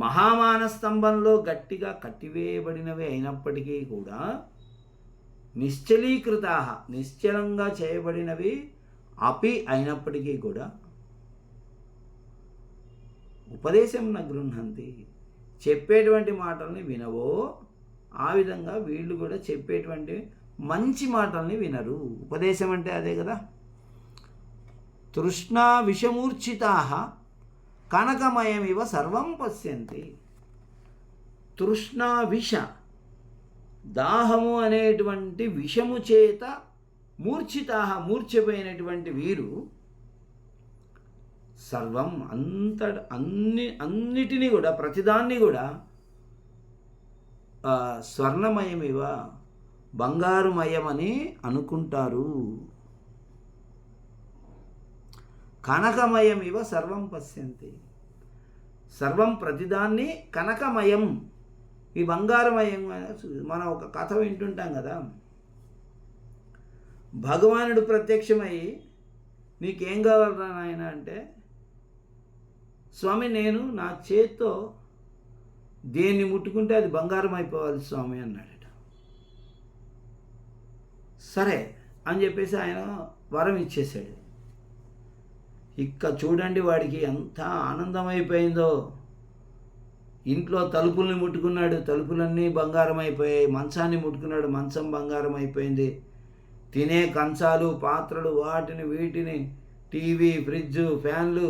మహామాన స్తంభంలో గట్టిగా కట్టివేయబడినవి అయినప్పటికీ కూడా నిశ్చలంగా చేయబడినవి అపి అయినప్పటికీ కూడా ఉపదేశం న గృహంతి, చెప్పేటువంటి మాటల్ని వినవో ఆ విధంగా వీళ్ళు కూడా చెప్పేటువంటి మంచి మాటల్ని వినరు. ఉపదేశం అంటే అదే కదా. తృష్ణా విషమూర్ఛితా కనకమయమివ సర్వం పశ్యంతి. తృష్ణా విష, దాహము అనేటువంటి విషము చేత మూర్ఛిపోయినటువంటి వీరు సర్వం అన్నిటినీ కూడా, ప్రతిదాన్ని కూడా స్వర్ణమయమివ, బంగారుమయమని అనుకుంటారు. కనకమయమివ సర్వం పశ్యంతి. సర్వం ప్రతిదాన్ని కనకమయం, ఈ బంగారమయం. మనం ఒక కథ వింటుంటాం కదా, భగవానుడు ప్రత్యక్షమై నీకేం కావాలరా నాయన అంటే, స్వామి నేను నా చేత్తో దేన్ని ముట్టుకుంటే అది బంగారం అయిపోవాలి స్వామి అన్నాడట. సరే అని చెప్పేసి ఆయన వరం ఇచ్చేసాడు. ఇక్క చూడండి వాడికి ఎంత ఆనందమైపోయిందో. ఇంట్లో తలుపుల్ని ముట్టుకున్నాడు, తలుపులన్నీ బంగారం అయిపోయాయి. మంచాన్ని ముట్టుకున్నాడు, మంచం బంగారం అయిపోయింది. తినే కంచాలు, పాత్రలు, వాటిని వీటిని, టీవీ, ఫ్రిడ్జ్, ఫ్యాన్లు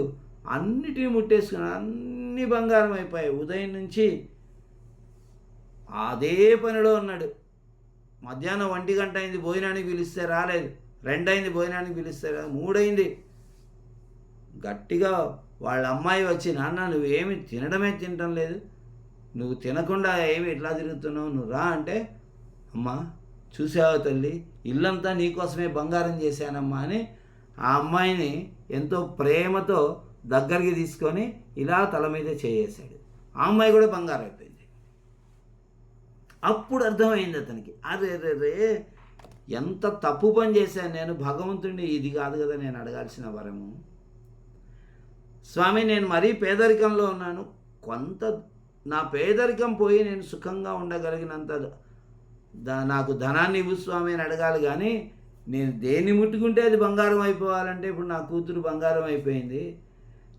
అన్నిటిని ముట్టేసుకున్నాడు. అన్నీ బంగారం అయిపోయాయి. ఉదయం నుంచి అదే పనిలో ఉన్నాడు. మధ్యాహ్నం 1 గంట అయింది, భోజనానికి పిలిస్తే రాలేదు. 2 అయింది, భోజనానికి పిలిస్తే రాలేదు. 3 అయింది. గట్టిగా వాళ్ళ అమ్మాయి వచ్చి, నాన్న నువ్వేమి తినడమే తినటం లేదు, నువ్వు తినకుండా ఏమి ఇట్లా తిరుగుతున్నావు, నువ్వు రా అంటే, అమ్మా చూసావా తల్లి, ఇల్లంతా నీకోసమే బంగారం చేశానమ్మా అని ఆ అమ్మాయిని ఎంతో ప్రేమతో దగ్గరికి తీసుకొని ఇలా తల మీద చేయేశాడు. ఆ అమ్మాయి కూడా బంగారం అయిపోయింది. అప్పుడు అర్థమైంది అతనికి, అరే రే రే ఎంత తప్పు పని చేశాను నేను, భగవంతుడిని ఇది కాదు కదా నేను అడగాల్సిన వరము. స్వామి నేను మరీ పేదరికంలో ఉన్నాను, కొంత నా పేదరికం పోయి నేను సుఖంగా ఉండగలిగినంత నాకు ధనాన్ని ఇవ్వు స్వామి అని అడగాలి. కానీ నేను దేన్ని ముట్టుకుంటే అది బంగారం అయిపోవాలంటే, ఇప్పుడు నా కూతురు బంగారం అయిపోయింది,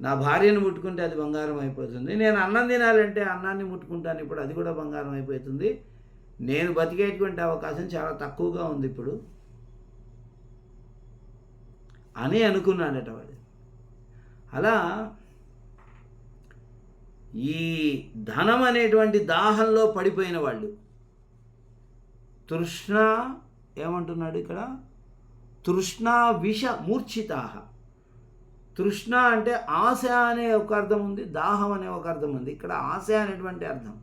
నా భార్యను ముట్టుకుంటే అది బంగారం అయిపోతుంది. నేను అన్నం తినాలంటే అన్నాన్ని ముట్టుకుంటాను, ఇప్పుడు అది కూడా బంగారం అయిపోతుంది. నేను బతికేటువంటి అవకాశం చాలా తక్కువగా ఉంది ఇప్పుడు అని అనుకున్నాడట వాడు. అలా ఈ ధనం అనేటువంటి దాహంలో పడిపోయిన వాళ్ళు, తృష్ణ ఏమంటున్నాడు ఇక్కడ, తృష్ణ విష మూర్ఛితాహ. తృష్ణ అంటే ఆశ అనే ఒక అర్థం ఉంది, దాహం అనే ఒక అర్థం ఉంది. ఇక్కడ ఆశ అనేటువంటి అర్థం.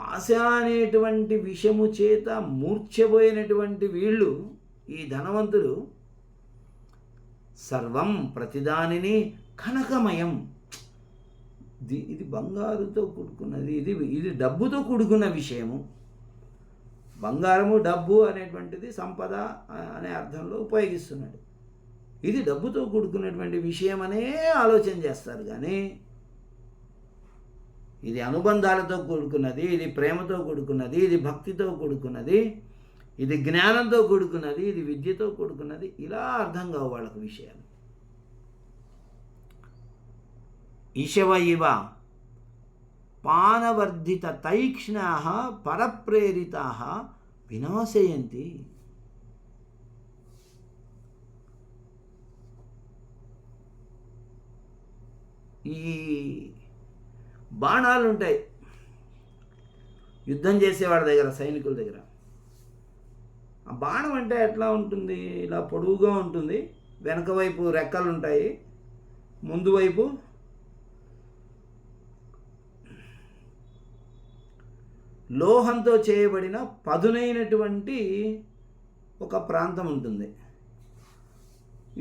ఆశ అనేటువంటి విషము చేత మూర్ఛపోయినటువంటి వీళ్ళు, ఈ ధనవంతులు, సర్వం ప్రతిదానిని కనకమయం, ఇది బంగారుతో కూడుకున్నది, ఇది డబ్బుతో కూడుకున్న విషయము. బంగారము డబ్బు అనేటువంటిది సంపద అనే అర్థంలో ఉపయోగిస్తున్నాడు. ఇది డబ్బుతో కూడుకున్నటువంటి విషయం అనే ఆలోచన చేస్తారు. కానీ ఇది అనుబంధాలతో కూడుకున్నది, ఇది ప్రేమతో కూడుకున్నది, ఇది భక్తితో కూడుకున్నది, ఇది జ్ఞానంతో కూడుకున్నది, ఇది విద్యతో కూడుకున్నది, ఇలా అర్థం కావు వాళ్ళకు విషయాలు. ఈశవ ఇవ పానవర్ధిత తైక్ష్ణాః పరప్రేరితాః వినాశయంతి. ఈ బాణాలు ఉంటాయి యుద్ధం చేసేవాడి దగ్గర, సైనికుల దగ్గర. ఆ బాణం అంటే ఎట్లా ఉంటుంది, ఇలా పొడవుగా ఉంటుంది, వెనక వైపు రెక్కలు ఉంటాయి, ముందు వైపు లోహంతో చేయబడిన పదునైనటువంటి ఒక ప్రాంతం ఉంటుంది.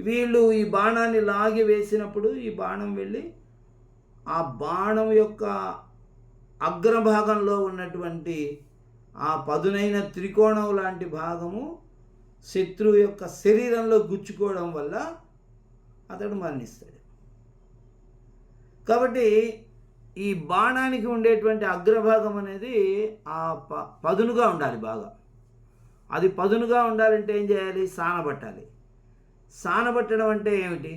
వీళ్ళు ఈ బాణాన్ని లాగి వేసినప్పుడు ఈ బాణం వెళ్ళి ఆ బాణం యొక్క అగ్రభాగంలో ఉన్నటువంటి ఆ పదునైన త్రికోణం లాంటి భాగము శత్రువు యొక్క శరీరంలో గుచ్చుకోవడం వల్ల అతడు మరణిస్తాడు. కాబట్టి ఈ బాణానికి ఉండేటువంటి అగ్రభాగం అనేది ఆ పదునుగా ఉండాలి బాగా. అది పదునుగా ఉండాలంటే ఏం చేయాలి, సానబట్టాలి. సానబట్టడం అంటే ఏమిటి,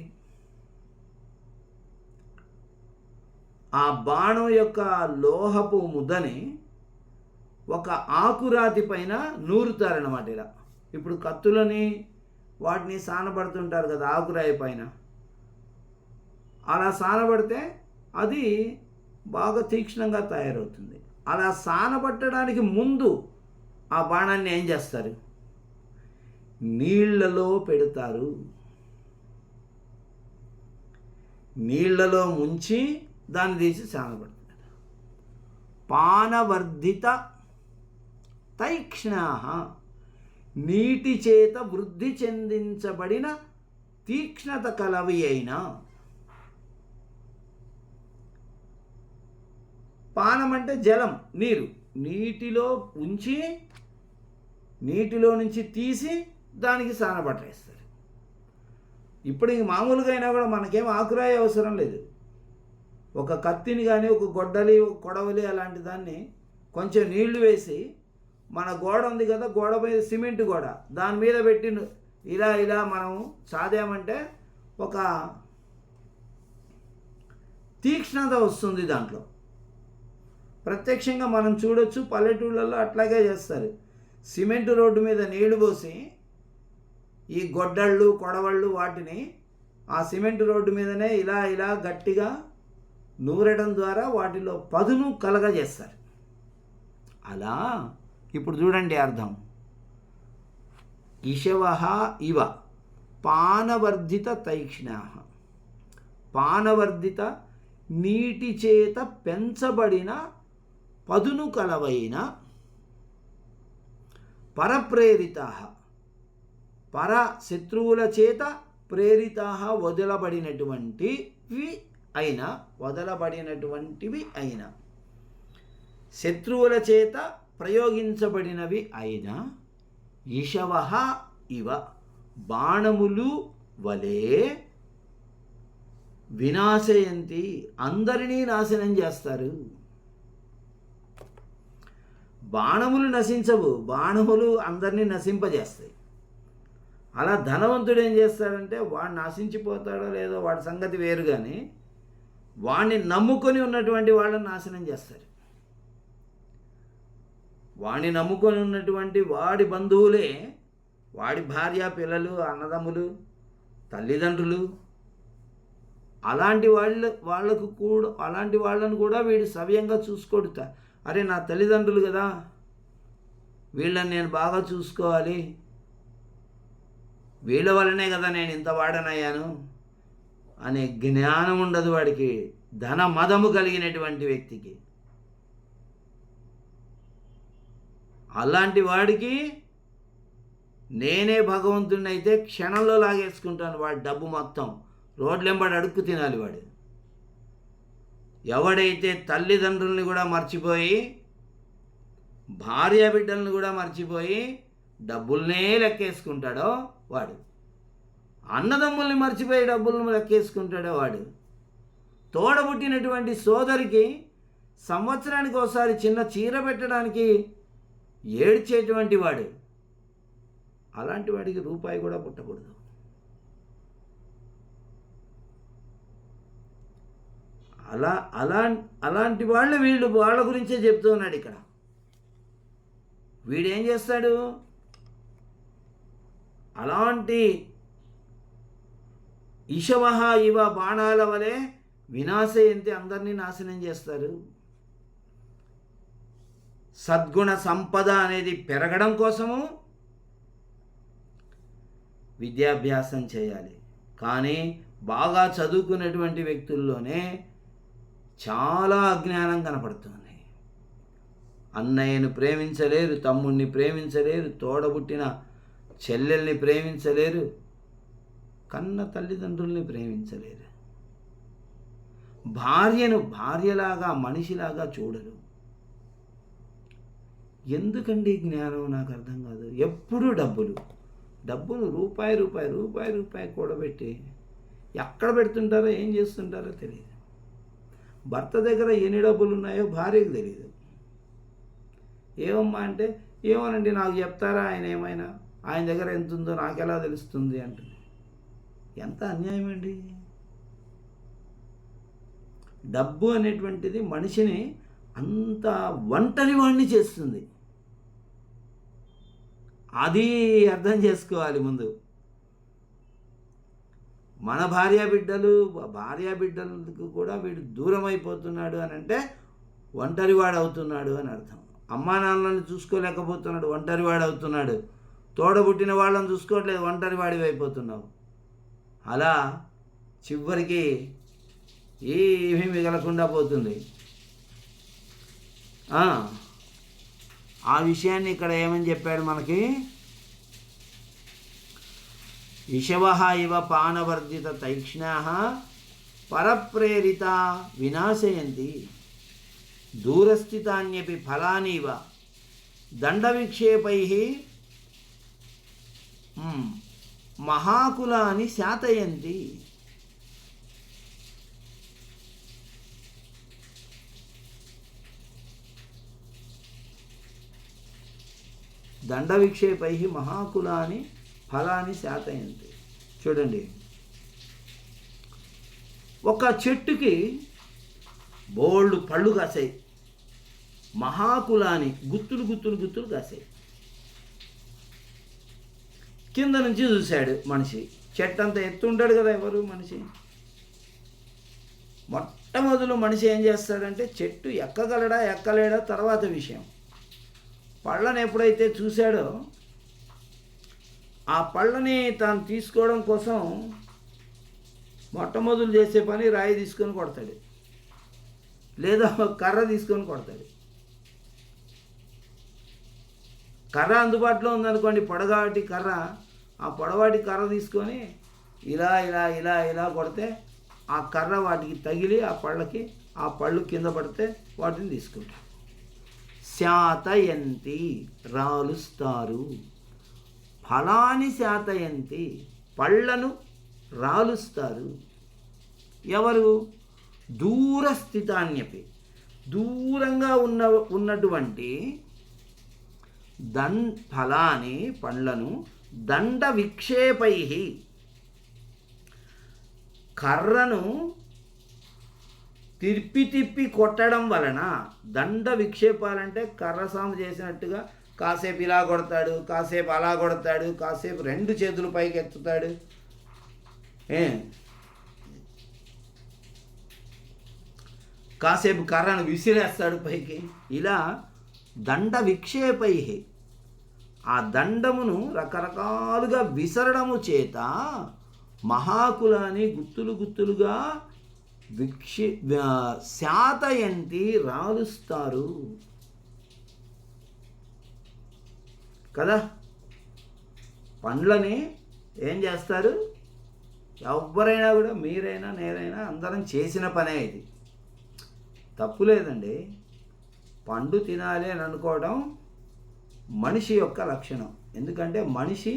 ఆ బాణం యొక్క లోహపు ముద్దని ఒక ఆకురాతి పైన నూరుతారన్నమాట. ఇలా ఇప్పుడు కత్తులని వాటిని సానబడుతుంటారు కదా ఆకురాయి పైన, అలా సానబడితే అది బాగా తీక్షణంగా తయారవుతుంది. అలా సానబట్టడానికి ముందు ఆ బాణాన్ని ఏం చేస్తారు, నీళ్లలో పెడతారు. నీళ్లలో ముంచి దాన్ని తీసి సానబడుతుంది. పానవర్ధిత తైక్ష్ణాః, నీటి చేత వృద్ధి చెందించబడిన తీక్ష్ణత కలవి అయిన. పానం అంటే జలం, నీరు. నీటిలో ఉంచి నీటిలో నుంచి తీసి దానికి సానబట్ట వేస్తారు. ఇప్పుడు ఇంక మామూలుగా అయినా కూడా మనకేం ఆకురాయి అవసరం లేదు. ఒక కత్తిని కానీ, ఒక గొడ్డలి, ఒక కొడవలి అలాంటి దాన్ని కొంచెం నీళ్లు వేసి, మన గోడ ఉంది కదా, గోడ మీద సిమెంట్ గోడ, దాని మీద పెట్టి ఇలా ఇలా మనం సాదామంటే ఒక తీక్ష్ణత వస్తుంది దాంట్లో. ప్రత్యక్షంగా మనం చూడొచ్చు, పల్లెటూళ్ళల్లో అట్లాగే చేస్తారు. సిమెంట్ రోడ్డు మీద నీళ్లు పోసి ఈ గొడ్డళ్ళు, కొడవళ్ళు వాటిని ఆ సిమెంట్ రోడ్డు మీదనే ఇలా ఇలా గట్టిగా నూరడం ద్వారా వాటిలో పదును కలగజేస్తారు. అలా ఇప్పుడు చూడండి అర్థం. ఇషవః ఇవ పానవర్ధిత తైక్ష్ణ్యాః. పానవర్ధిత నీటి చేత పెంచబడిన పదును కలవైన పరప్రేరితాః, పర శత్రువుల చేత ప్రేరితాః వదలబడినటువంటివి అయిన శత్రువుల చేత ప్రయోగించబడినవి అయిన ఇషవః ఇవ బాణములు వలె వినాశయంతి, అందరినీ నాశనం చేస్తారు. బాణములు నశించవు, బాణములు అందరినీ నశింపజేస్తాయి. అలా ధనవంతుడు ఏం చేస్తాడంటే వాడు నశించిపోతాడో లేదో వాడి సంగతి వేరు, కానీ వాడిని నమ్ముకొని ఉన్నటువంటి వాళ్ళని నాశనం చేస్తారు. వాడిని నమ్ముకొని ఉన్నటువంటి వాడి బంధువులే, వాడి భార్య, పిల్లలు, అన్నదమ్ములు, తల్లిదండ్రులు, అలాంటి వాళ్ళను కూడా వీడు సవ్యంగా చూసుకోడుతా. అరే నా తల్లిదండ్రులు కదా, వీళ్ళని నేను బాగా చూసుకోవాలి, వీళ్ళ వల్లనే కదా నేను ఇంత వాడనయ్యాను అనే జ్ఞానం ఉండదు వాడికి, ధన మదము కలిగినటువంటి వ్యక్తికి. అలాంటి వాడికి నేనే భగవంతుడిని అయితే క్షణంలో లాగేసుకుంటాను వాడి డబ్బు మొత్తం, రోడ్లెంబడి అడుక్కు తినాలి వాడు. ఎవడైతే తల్లిదండ్రుల్ని కూడా మర్చిపోయి, భార్య బిడ్డల్ని కూడా మర్చిపోయి డబ్బుల్నే లెక్కేసుకుంటాడో వాడు, అన్నదమ్ముల్ని మర్చిపోయి డబ్బులను లెక్కేసుకుంటాడో వాడు, తోడబుట్టినటువంటి సోదరికి సంవత్సరానికి ఒకసారి చిన్న చీర పెట్టడానికి ఏడ్చేటువంటి వాడు, అలాంటి వాడికి రూపాయి కూడా పుట్టకూడదు. అలాంటి వాళ్ళు వాళ్ళ గురించే చెప్తూ ఉన్నాడు ఇక్కడ. వీడేం చేస్తాడు, అలాంటి ఇషవః ఇవ బాణాల వలె వినాశయంతి, అందరినీ నాశనం చేస్తారు. సద్గుణ సంపద అనేది పెరగడం కోసము విద్యాభ్యాసం చేయాలి. కానీ బాగా చదువుకున్నటువంటి వ్యక్తుల్లోనే చాలా అజ్ఞానం కనపడుతుంది. అన్నయ్యను ప్రేమించలేరు, తమ్ముడిని ప్రేమించలేరు, తోడబుట్టిన చెల్లెల్ని ప్రేమించలేరు, కన్న తల్లిదండ్రుల్ని ప్రేమించలేరు, భార్యను భార్యలాగా మనిషిలాగా చూడరు. ఎందుకండి జ్ఞానం నాకు అర్థం కాదు. ఎప్పుడూ డబ్బులు రూపాయి కూడబెట్టి ఎక్కడ పెడుతుంటారో ఏం చేస్తుంటారో తెలియదు. భర్త దగ్గర ఎన్ని డబ్బులు ఉన్నాయో భార్యకు తెలియదు. ఏమమ్మా అంటే, ఏమోనండి నాకు చెప్తారా ఆయన, ఏమైనా ఆయన దగ్గర ఎంత ఉందో నాకెలా తెలుస్తుంది అంటుంది. ఎంత అన్యాయం అండి. డబ్బు అనేటువంటిది మనిషిని అంత ఒంటరి వాడిని చేస్తుంది. అది అర్థం చేసుకోవాలి ముందు. మన భార్యాబిడ్డలకు కూడా వీడు దూరం అయిపోతున్నాడు అని అంటే ఒంటరివాడు అవుతున్నాడు అని అర్థం. అమ్మా నాన్నలను చూసుకోలేకపోతున్నాడు, ఒంటరివాడు అవుతున్నాడు. తోడబుట్టిన వాళ్ళని చూసుకోవట్లేదు, ఒంటరివాడివి అయిపోతున్నావు. అలా చివరికి ఏమీ మిగలకుండా పోతుంది. ఆ విషయాన్ని ఇక్కడ ఏమని చెప్పాడు మనకి, ఇషవః ఇవ పానవర్ధిత తైక్ష్ణ్యాః పరప్రేరిత వినాశయంతి. దూరస్థితాన్యపి ఫలానివ దండవిక్షేపై మహాకులాని శాతయంతి. దండవిక్షేపై మహాకులాని ఫలాని శాతయంతి. చూడండి, ఒక చెట్టుకి బోల్డ్ పళ్ళు కాసాయి, మహాకులాని గుత్తులు గుత్తులు గుత్తులు కాసాయి. కింద నుంచి చూశాడు మనిషి. చెట్టు అంత ఎత్తు ఉంటాడు కదా ఎవరు మనిషి. మొట్టమొదలు మనిషి ఏం చేస్తాడంటే చెట్టు ఎక్కగలడా ఎక్కలేడా తర్వాత విషయం. పళ్ళని ఎప్పుడైతే చూశాడో ఆ పళ్ళని తాను తీసుకోవడం కోసం మొట్టమొదలు చేసే పని రాయి తీసుకొని కొడతాడు, లేదా కర్ర తీసుకొని కొడతాడు. కర్ర అందుబాటులో ఉందనుకోండి, పొడగాటి కర్ర, ఆ పొడవాటి కర్ర తీసుకొని ఇలా ఇలా ఇలా ఇలా కొడితే ఆ కర్ర వాటికి తగిలి ఆ పళ్ళకి ఆ పళ్ళు కింద పడితే వాటిని తీసుకుంటారు. శాతయంతి రాలుస్తారు, ఫలాని శాతయంతి పళ్ళను రాలుస్తారు. ఎవరు? దూరస్థితాన్యపి దూరంగా ఉన్నటువంటి ఫలాని పండ్లను దండ విక్షేపై కర్రను తిప్పి తిప్పి కొట్టడం వలన. దండ విక్షేపాలంటే కర్ర సాము చేసినట్టుగా కాసేపు ఇలా కొడతాడు, కాసేపు అలా కొడతాడు, కాసేపు రెండు చేతులు పైకి ఎత్తుతాడు, కాసేపు కర్రను విసిరేస్తాడు పైకి. ఇలా దండ విక్షేపై ఆ దండమును రకరకాలుగా విసరడము చేత మహాకులాన్ని గుత్తులు గుత్తులుగా శాతయంతి రాలుస్తారు కదా. పండ్లని ఏం చేస్తారు? ఎవరైనా కూడా, మీరైనా నేనైనా అందరం చేసిన పనే ఇది, తప్పు లేదండి. పండు తినాలి అని అనుకోవడం మనిషి యొక్క లక్షణం. ఎందుకంటే మనిషి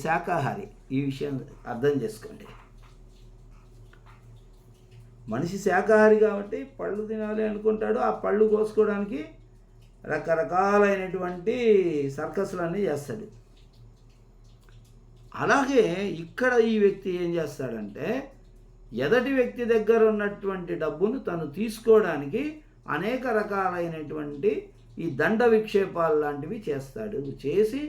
శాకాహారి. ఈ విషయం అర్థం చేసుకోండి. మనిషి శాకాహారి కాబట్టి పళ్ళు తినాలి అనుకుంటాడు. ఆ పళ్ళు కోసుకోవడానికి రకరకాలైనటువంటి సర్కస్లన్నీ చేస్తాడు. అలాగే ఇక్కడ ఈ వ్యక్తి ఏం చేస్తాడంటే ఎదటి వ్యక్తి దగ్గర ఉన్నటువంటి డబ్బును తను తీసుకోవడానికి అనేక రకాలైనటువంటి ఈ దండ విక్షేపాలు లాంటివి చేస్తాడు. చేసి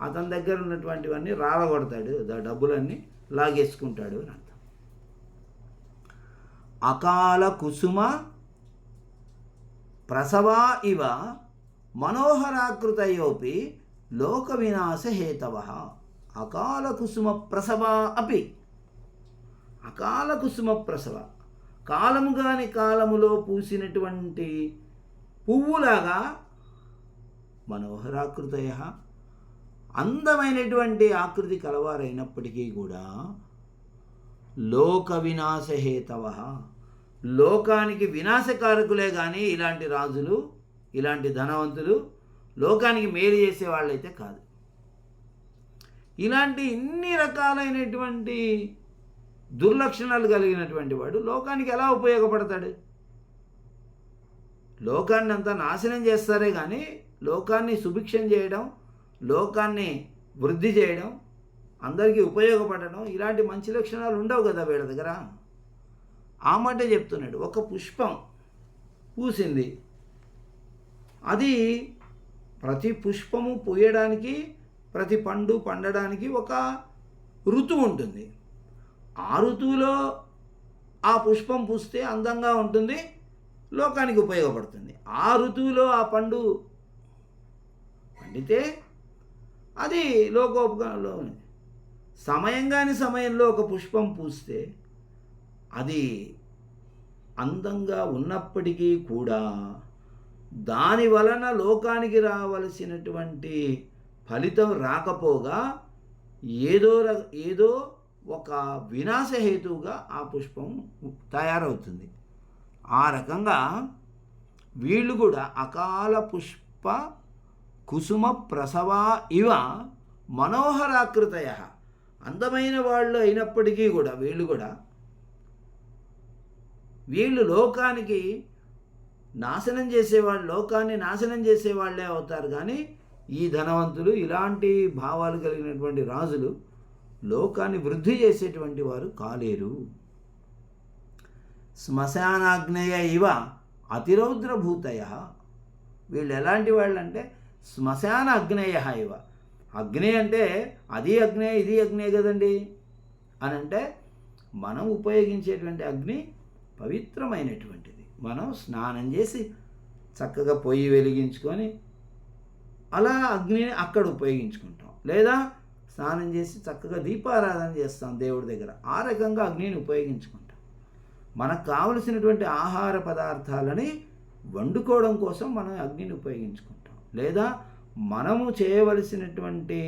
అతని దగ్గర ఉన్నటువంటివన్నీ రాలగొడతాడు, డబ్బులన్నీ లాగేసుకుంటాడు అని అర్థం. అకాల కుసుమ ప్రసవా ఇవ మనోహరాకృతయోపి లోక వినాశ హేతవః. అకాల కుసుమ ప్రసవా అపి. అకాల కుసుమ ప్రసవ, కాలము కాని కాలములో పూసినటువంటి పువ్వులాగా, మనోహరాకృతయ అందమైనటువంటి ఆకృతి కలవారైనప్పటికీ కూడా లోక వినాశహేతవః, లోకానికి వినాశకారకులే కానీ ఇలాంటి రాజులు, ఇలాంటి ధనవంతులు లోకానికి మేలు చేసే వాళ్ళైతే కాదు. ఇలాంటి ఇన్ని రకాలైనటువంటి దుర్లక్షణాలు కలిగినటువంటి వాడు లోకానికి ఎలా ఉపయోగపడతాడు? లోకాన్ని అంతా నాశనం చేస్తారే కానీ లోకాన్ని సుభిక్షం చేయడం, లోకాన్ని వృద్ధి చేయడం, అందరికీ ఉపయోగపడడం, ఇలాంటి మంచి లక్షణాలు ఉండవు కదా వీళ్ళ దగ్గర. ఆ మాట చెప్తున్నాడు. ఒక పుష్పం పూసింది, అది ప్రతి పుష్పము పూయడానికి, ప్రతి పండు పండడానికి ఒక ఋతువు ఉంటుంది. ఆ ఋతువులో ఆ పుష్పం పూస్తే అందంగా ఉంటుంది, లోకానికి ఉపయోగపడుతుంది. ఆ ఋతువులో ఆ పండు పండితే అది లోకోపకారంలో ఉంది. సమయంలో ఒక పుష్పం పూస్తే అది అందంగా ఉన్నప్పటికీ కూడా దాని వలన లోకానికి రావలసినటువంటి ఫలితం రాకపోగా ఏదో ఒక వినాశహేతువుగా ఆ పుష్పం తయారవుతుంది. ఆ రకంగా వీళ్ళు కూడా అకాల పుష్ప కుసుమ ప్రసవా ఇవ మనోహరాకృతయ, అందమైన వాళ్ళు అయినప్పటికీ కూడా వీళ్ళు లోకానికి నాశనం చేసేవాళ్ళు, లోకాన్ని నాశనం చేసేవాళ్ళే అవుతారు. కానీ ఈ ధనవంతులు, ఇలాంటి భావాలు కలిగినటువంటి రాజులు లోకాన్ని వృద్ధి చేసేటువంటి వారు కాలేరు. శ్మశానాగ్నేయ ఇవ అతిరౌద్రభూతయ, వీళ్ళు ఎలాంటి వాళ్ళు అంటే శ్మశాన అగ్నేయ ఇవ, అగ్ని అంటే అది అగ్నే ఇది అగ్నే కదండి అని అంటే, మనం ఉపయోగించేటువంటి అగ్ని పవిత్రమైనటువంటిది. మనం స్నానం చేసి చక్కగా పొయ్యి వెలిగించుకొని అలా అగ్నిని అక్కడ ఉపయోగించుకుంటాం, లేదా స్నానం చేసి చక్కగా దీపారాధన చేస్తాం దేవుడి దగ్గర. ఆ రకంగా అగ్నిని ఉపయోగించుకుంటాం. మనకు కావలసినటువంటి ఆహార పదార్థాలని వండుకోవడం కోసం మనం అగ్నిని ఉపయోగించుకుంటాం, లేదా మనము చేయవలసినటువంటి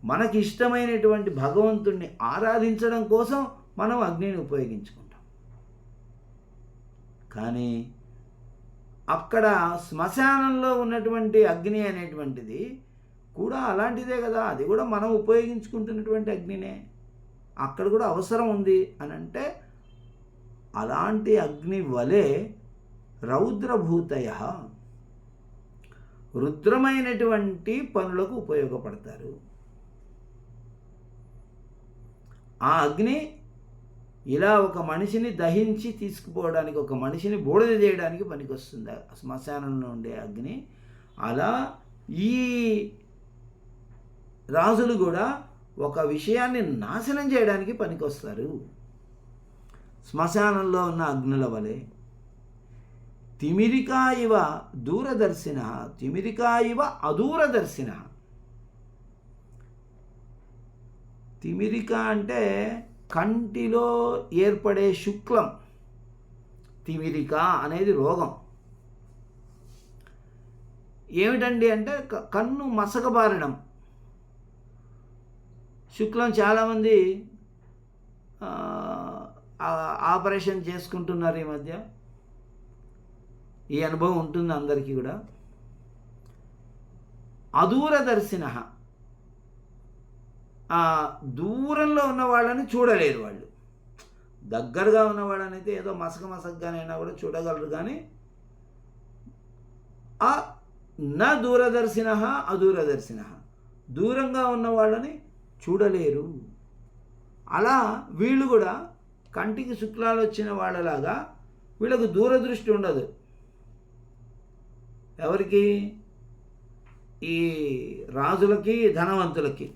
మనకి ఇష్టమైనటువంటి భగవంతుణ్ణి ఆరాధించడం కోసం మనం అగ్నిని ఉపయోగించుకుంటాం. కానీ అక్కడ శ్మశానంలో ఉన్నటువంటి అగ్ని అనేటువంటిది కూడా అలాంటిదే కదా, అది కూడా మనం ఉపయోగించుకుంటున్నటువంటి అగ్నినే. అక్కడ కూడా అవసరం ఉంది అని అంటే అలాంటి అగ్ని వలె రౌద్రభూతయ, రుద్రమైనటువంటి పనులకు ఉపయోగపడతారు. ఆ అగ్ని ఇలా ఒక మనిషిని దహించి తీసుకుపోవడానికి, ఒక మనిషిని బూడిద చేయడానికి పనికొస్తుంది శ్మశానంలో ఉండే అగ్ని. అలా ఈ రాజులు కూడా ఒక విషయాన్ని నాశనం చేయడానికి పనికొస్తారు శ్మశానంలో ఉన్న అగ్నుల వలె. తిమిరికా ఇవ దూరదర్శిన, తిమిరికా ఇవ అదూరదర్శిన. తిమిరిక అంటే కంటిలో ఏర్పడే శుక్లం, తిమిరిక అనేది రోగం. ఏమిటండి అంటే కన్ను మసకబారడం. శుక్లం చాలామంది ఆపరేషన్ చేసుకుంటున్నారు ఈ మధ్య. ఈ అనుభవం ఉంటుంది అందరికీ కూడా. అదూరదర్శిన, దూరంలో ఉన్న వాళ్ళని చూడలేరు వాళ్ళు. దగ్గరగా ఉన్న వాళ్ళని అయితే ఏదో మసకగానైనా కూడా చూడగలరు, కానీ నా దూరదర్శిన అదూరదర్శిన, దూరంగా ఉన్న వాళ్ళని చూడలేరు. అలా వీళ్ళు కూడా కంటికి శుక్లాలు వచ్చిన వాళ్ళలాగా వీళ్ళకు దూరదృష్టి ఉండదు. ఎవరికి? ఈ రాజులకి, ధనవంతులకి.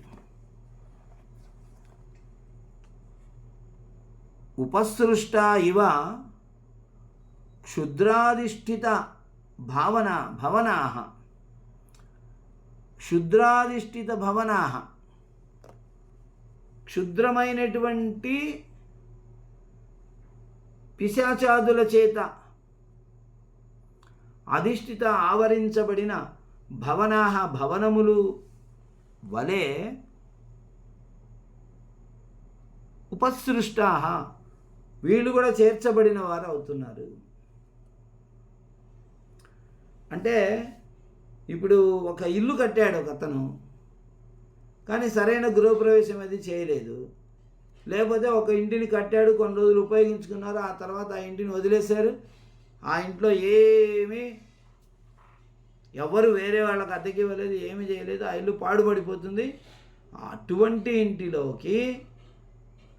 ఉపసృష్ట ఇవ క్షుద్రాధిష్ఠిత భవనాః, క్షుద్రాధిష్ఠిత భవనాః, క్షుద్రమైనటువంటి పిశాచాదుల చేత అధిష్ఠిత ఆవరించబడిన భవనాః, భవనములు వలె ఉపసృష్టాః, వీళ్ళు కూడా చేర్చబడిన వారు అవుతున్నారు. అంటే ఇప్పుడు ఒక ఇల్లు కట్టాడు ఒక అతను, కానీ సరైన గృహప్రవేశం అది చేయలేదు. లేకపోతే ఒక ఇంటిని కట్టాడు, కొన్ని రోజులు ఉపయోగించుకున్నారు, ఆ తర్వాత ఆ ఇంటిని వదిలేశారు. ఆ ఇంట్లో ఏమీ ఎవరు వేరే వాళ్ళకి అద్దెకి ఇవ్వలేదు, ఏమీ చేయలేదు, ఆ ఇల్లు పాడుపడిపోతుంది. అటువంటి ఇంటిలోకి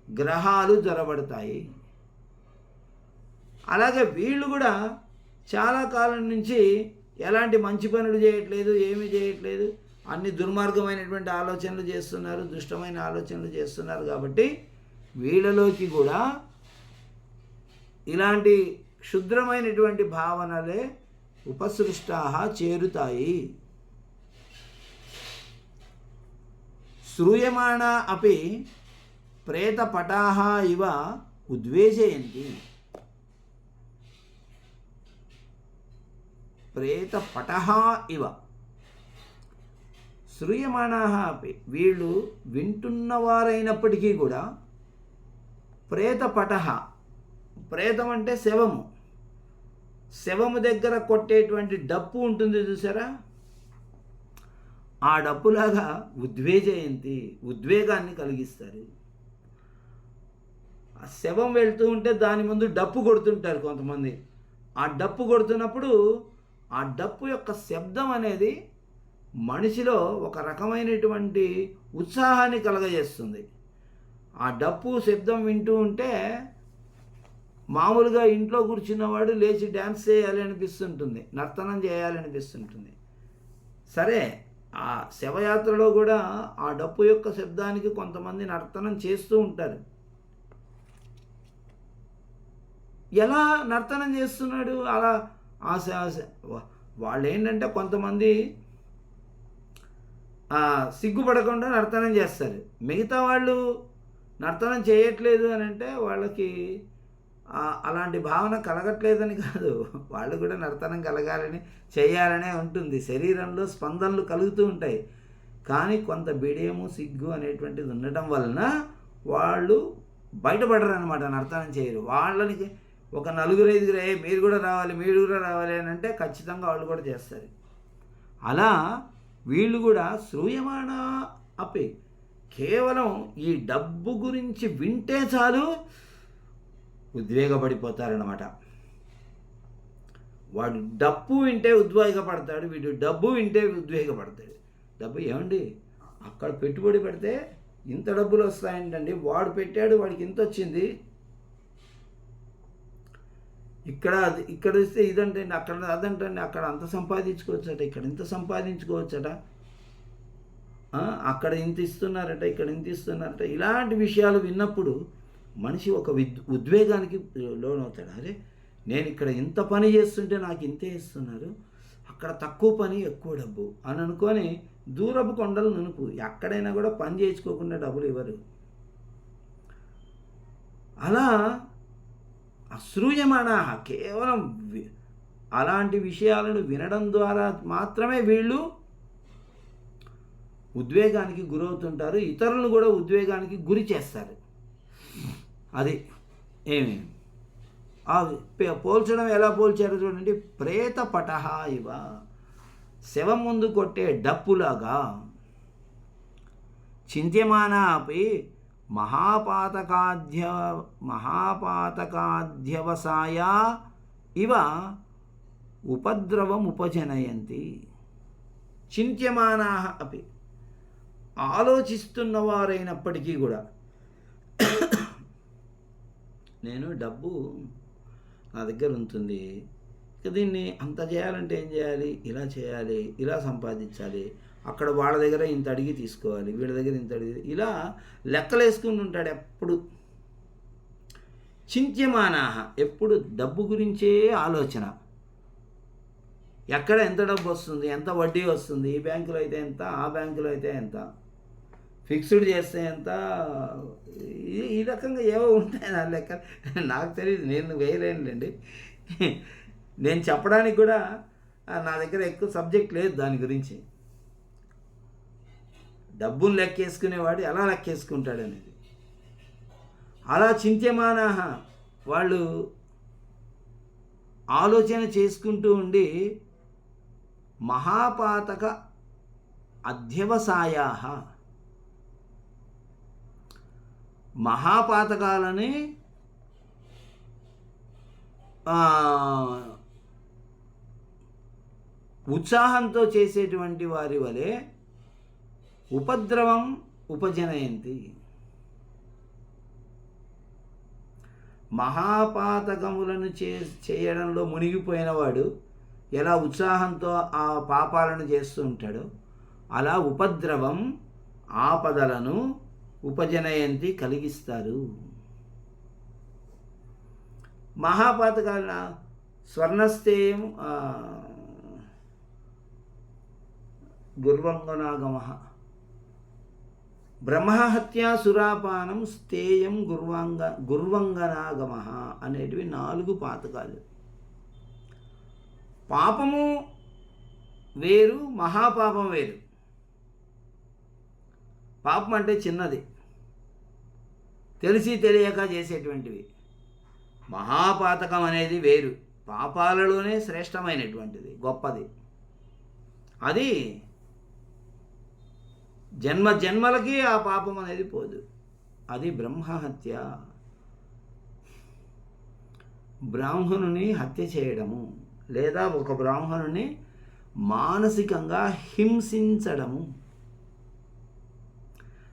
గ్రహాలు జొరబడతాయి. అలాగే వీళ్ళు కూడా చాలా కాలం నుంచి ఎలాంటి మంచి పనులు చేయట్లేదు, ఏమీ చేయట్లేదు, అన్ని దుర్మార్గమైనటువంటి ఆలోచనలు చేస్తున్నారు, దుష్టమైన ఆలోచనలు చేస్తున్నారు. కాబట్టి వీళ్ళలోకి కూడా ఇలాంటి క్షుద్రమైనటువంటి భావనలే ఉపసృష్టాః చేరుతాయి. శ్రూయమాణ అపి ప్రేతపటాః ఇవ ఉద్వేజయంతి. ప్రేతపటః ఇవ శ్రూయమాణాః అపి, వీళ్ళు వింటున్నవారైనప్పటికీ కూడా ప్రేతపటః, ప్రేతం అంటే శవము, శవము దగ్గర కొట్టేటువంటి డప్పు ఉంటుంది చూసారా, ఆ డప్పులాగా ఉద్వేగాన్ని కలిగిస్తారు. ఆ శవం వెళ్తూ ఉంటే దాని ముందు డప్పు కొడుతుంటారు కొంతమంది. ఆ డప్పు కొడుతున్నప్పుడు ఆ డప్పు యొక్క శబ్దం అనేది మనిషిలో ఒక రకమైనటువంటి ఉత్సాహాన్ని కలగజేస్తుంది. ఆ డప్పు శబ్దం వింటూ ఉంటే మామూలుగా ఇంట్లో కూర్చున్నవాడు లేచి డ్యాన్స్ చేయాలి అనిపిస్తుంటుంది, నర్తనం చేయాలి అనిపిస్తుంటుంది. సరే, ఆ శవయాత్రలో కూడా ఆ డప్పు యొక్క శబ్దానికి కొంతమంది నర్తనం చేస్తూ ఉంటారు. ఎలా నర్తనం చేస్తున్నాడు అలా వాళ్ళు ఏంటంటే కొంతమంది సిగ్గుపడకుండా నర్తనం చేస్తారు. మిగతా వాళ్ళు నర్తనం చేయట్లేదు అని అంటే వాళ్ళకి అలాంటి భావన కలగట్లేదని కాదు, వాళ్ళు కూడా నర్తనం కలగాలని చేయాలనే ఉంటుంది. శరీరంలో స్పందనలు కలుగుతూ ఉంటాయి. కానీ కొంత బిడియము సిగ్గు అనేటువంటిది ఉండటం వలన వాళ్ళు బయటపడరు అనమాట, నర్తనం చేయరు. వాళ్ళని ఒక 4-5 మీరు కూడా రావాలి అని అంటే ఖచ్చితంగా వాళ్ళు కూడా చేస్తారు. అలా వీళ్ళు కూడా శ్రూయమాణ అపి, కేవలం ఈ డబ్బు గురించి వింటే చాలు ఉద్వేగపడిపోతారనమాట. వాడు డప్పు వింటే ఉద్వేగపడతాడు, వీడు డబ్బు వింటే ఉద్వేగపడతాడు. డబ్బు ఏమండి అక్కడ పెట్టుబడి పెడితే ఇంత డబ్బులు వస్తాయంటండి, వాడు పెట్టాడు వాడికి ఇంత వచ్చింది, ఇక్కడ ఇస్తే ఇదంటండి, అక్కడ అదంటండి, అక్కడ అంత సంపాదించుకోవచ్చట, ఇక్కడ ఇంత సంపాదించుకోవచ్చట, అక్కడ ఇంత ఇస్తున్నారట, ఇక్కడ ఇంత ఇస్తున్నారట. ఇలాంటి విషయాలు విన్నప్పుడు మనిషి ఒక ఉద్వేగానికి లోనవుతాడు. అరే, నేను ఇక్కడ ఇంత పని చేస్తుంటే నాకు ఇంతే ఇస్తున్నారు, అక్కడ తక్కువ పని ఎక్కువ డబ్బు అని అనుకొని దూరపు కొండలు నునుపు. ఎక్కడైనా కూడా పని చేయించుకోకుండా డబ్బులు ఇవ్వరు. అలా అశ్రూయమాణ, కేవలం అలాంటి విషయాలను వినడం ద్వారా మాత్రమే వీళ్ళు ఉద్వేగానికి గురవుతుంటారు, ఇతరులను కూడా ఉద్వేగానికి గురి చేస్తారు. అది ఏమి పోల్చడం ఎలా పోల్చారు చూడండి. ప్రేత పటహ ఇవ, శవం ముందు కొట్టే డప్పులాగా, చింత్యమాన అపి మహాపాతకాధ్యవసాయ ఇవ ఉపద్రవం ఉపజనయంతి. చింత్యమానా అపి, ఆలోచిస్తున్నవారైనప్పటికీ కూడా, నేను డబ్బు నా దగ్గర ఉంటుంది, ఇక దీన్ని అంత చేయాలంటే ఏం చేయాలి, ఇలా చేయాలి, ఇలా సంపాదించాలి, అక్కడ వాళ్ళ దగ్గర ఇంత అడిగి తీసుకోవాలి, వీళ్ళ దగ్గర ఇంత అడిగి, ఇలా లెక్కలు వేసుకుని ఉంటాడు ఎప్పుడు. చింత్యమానాహ, ఎప్పుడు డబ్బు గురించే ఆలోచన. ఎక్కడ ఎంత డబ్బు వస్తుంది, ఎంత వడ్డీ వస్తుంది, ఈ బ్యాంకులో అయితే ఎంత, ఆ బ్యాంకులో అయితే ఎంత, ఫిక్స్డ్ చేస్తే ఎంత, ఈ రకంగా ఏవో ఉంటాయి నా లెక్క. నాకు తెలియదు, నేను వేయలేనులేండి. నేను చెప్పడానికి కూడా నా దగ్గర ఎక్కువ సబ్జెక్ట్ లేదు దాని గురించి. డబ్బును లెక్కేసుకునేవాడు ఎలా లెక్కేసుకుంటాడనేది. అలా చింత్యమానాహ, వాళ్ళు ఆలోచన చేసుకుంటూ ఉండి మహాపాతక అధ్యవసాయాహ, మహాపాతకాలని ఉత్సాహంతో చేసేటువంటి వారి వలె ఉపద్రవం ఉపజనయంతి. మహాపాతకములను చేయడంలో మునిగిపోయినవాడు ఎలా ఉత్సాహంతో ఆ పాపాలను చేస్తూ ఉంటాడో అలా ఉపద్రవం, ఆపదలను ఉపజనయంతి, కలిగిస్తారు. మహాపాతకాల స్వర్ణస్థేయం గుర్వంగనాగమ, బ్రహ్మహత్యా సురాపానం స్థేయం గుర్వంగనాగమ అనేటివి 4 పాతకాలు. పాపము వేరు, మహాపాపం వేరు. పాపం అంటే చిన్నది, తెలిసి తెలియక చేసేటువంటివి. మహాపాతకం అనేది వేరు, పాపాలలోనే శ్రేష్టమైనటువంటిది, గొప్పది. అది జన్మ జన్మలకి ఆ పాపం అనేది పోదు. అది బ్రహ్మహత్య. బ్రాహ్మణుని హత్య చేయడము, లేదా ఒక బ్రాహ్మణుని మానసికంగా హింసించడము.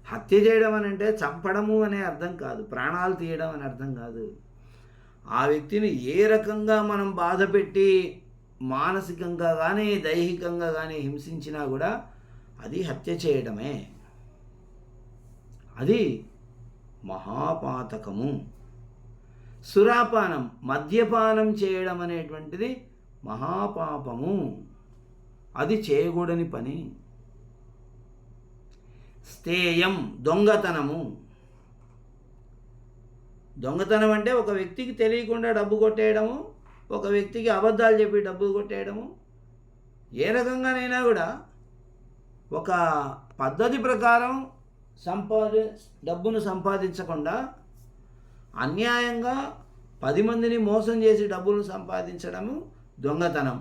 హత్య చేయడం అని అంటే చంపడము అనే అర్థం కాదు, ప్రాణాలు తీయడం అని అర్థం కాదు. ఆ వ్యక్తిని ఏ రకంగా మనం బాధ పెట్టి మానసికంగా కానీ దైహికంగా కానీ హింసించినా కూడా అది హత్య చేయడమే. అది మహాపాతకము. సురాపానం, మద్యపానం చేయడం అనేటువంటిది మహాపాపము. అది చేయకూడని పని. స్థేయం, దొంగతనము. దొంగతనం అంటే ఒక వ్యక్తికి తెలియకుండా డబ్బు కొట్టేయడము, ఒక వ్యక్తికి అబద్ధాలు చెప్పి డబ్బు కొట్టేయడము. ఏ రకంగానైనా కూడా ఒక పద్ధతి ప్రకారం డబ్బును సంపాదించకుండా అన్యాయంగా 10 మందిని మోసం చేసి డబ్బులు సంపాదించడము దొంగతనం.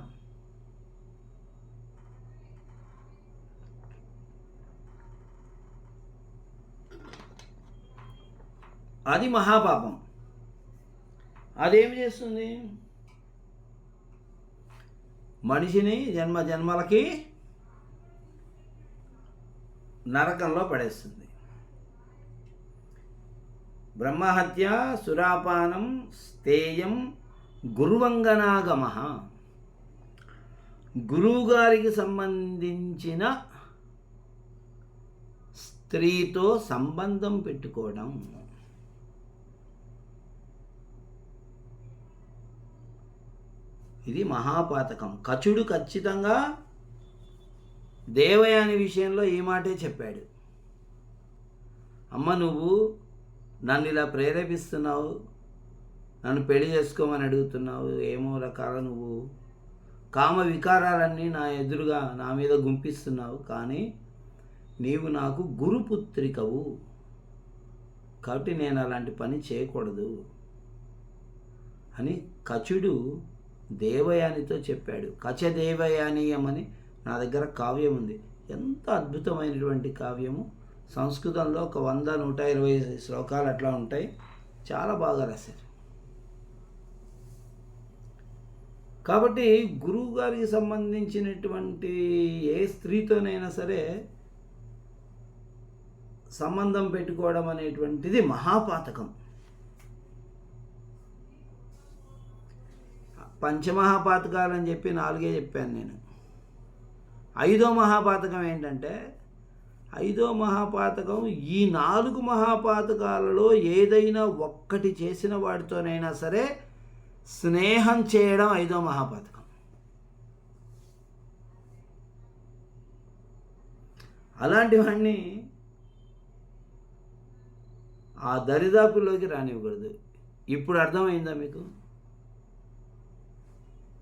అది మహాపాపం. అదేమి చేస్తుంది? మనిషిని జన్మ జన్మలకి నరకంలో పడేస్తుంది. బ్రహ్మహత్య, సురాపానం, స్థేయం, గురువంగనాగమ. గురువుగారికి సంబంధించిన స్త్రీతో సంబంధం పెట్టుకోవడం. ఇది మహాపాతకం. కచుడు ఖచ్చితంగా దేవయాని విషయంలో ఈ మాటే చెప్పాడు. అమ్మ, నువ్వు నన్ను ఇలా ప్రేరేపిస్తున్నావు, నన్ను పెళ్లి చేసుకోమని అడుగుతున్నావు, ఏమో రకాల నువ్వు కామ వికారాలన్నీ నా ఎదురుగా నా మీద గుంపిస్తున్నావు, కానీ నీవు నాకు గురుపుత్రికవు, కాబట్టి నేను అలాంటి పని చేయకూడదు అని కచుడు దేవయానితో చెప్పాడు. కచదేవయానీయం అని నా దగ్గర కావ్యం ఉంది. ఎంత అద్భుతమైనటువంటి కావ్యము. సంస్కృతంలో ఒక 100-120 శ్లోకాలు అట్లా ఉంటాయి. చాలా బాగా రాశారు. కాబట్టి గురువు గారికి సంబంధించినటువంటి ఏ స్త్రీతోనైనా సరే సంబంధం పెట్టుకోవడం అనేటువంటిది మహాపాతకం. పంచమహాపాతకాలని చెప్పి 4 చెప్పాను నేను. 5వ మహాపాతకం ఏంటంటే, 5వ మహాపాతకం ఈ 4 మహాపాతకాలలో ఏదైనా ఒక్కటి చేసిన వాడితోనైనా సరే స్నేహం చేయడం 5వ మహాపాతకం. అలాంటి వాడిని ఆ దరిదాపుల్లోకి రానివ్వకూడదు. ఇప్పుడు అర్థమైందా మీకు?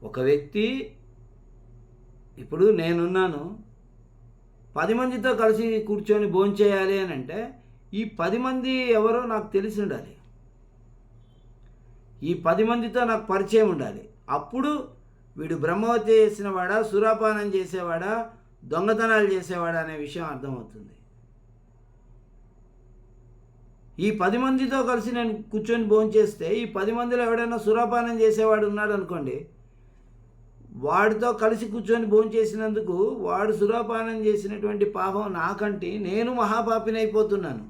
ఒక వ్యక్తి, ఇప్పుడు నేనున్నాను, 10 మందితో కలిసి కూర్చొని భోంచేయాలి అని అంటే ఈ 10 మంది ఎవరో నాకు తెలిసి ఉండాలి, ఈ 10 మందితో నాకు పరిచయం ఉండాలి. అప్పుడు వీడు బ్రహ్మహత్య చేసినవాడా, సురాపానం చేసేవాడా, దొంగతనాలు చేసేవాడా అనే విషయం అర్థమవుతుంది. ఈ 10 మందితో కలిసి నేను కూర్చొని భోంచేస్తే ఈ 10 మందిలో ఎవడైనా సురాపానం చేసేవాడు ఉన్నాడు అనుకోండి, వాడితో కలిసి కూర్చొని భోంచేసినందుకు వాడు సురాపానం చేసినటువంటి పాపం నాకంటే నేను మహాపాపిని అయిపోతున్నాను.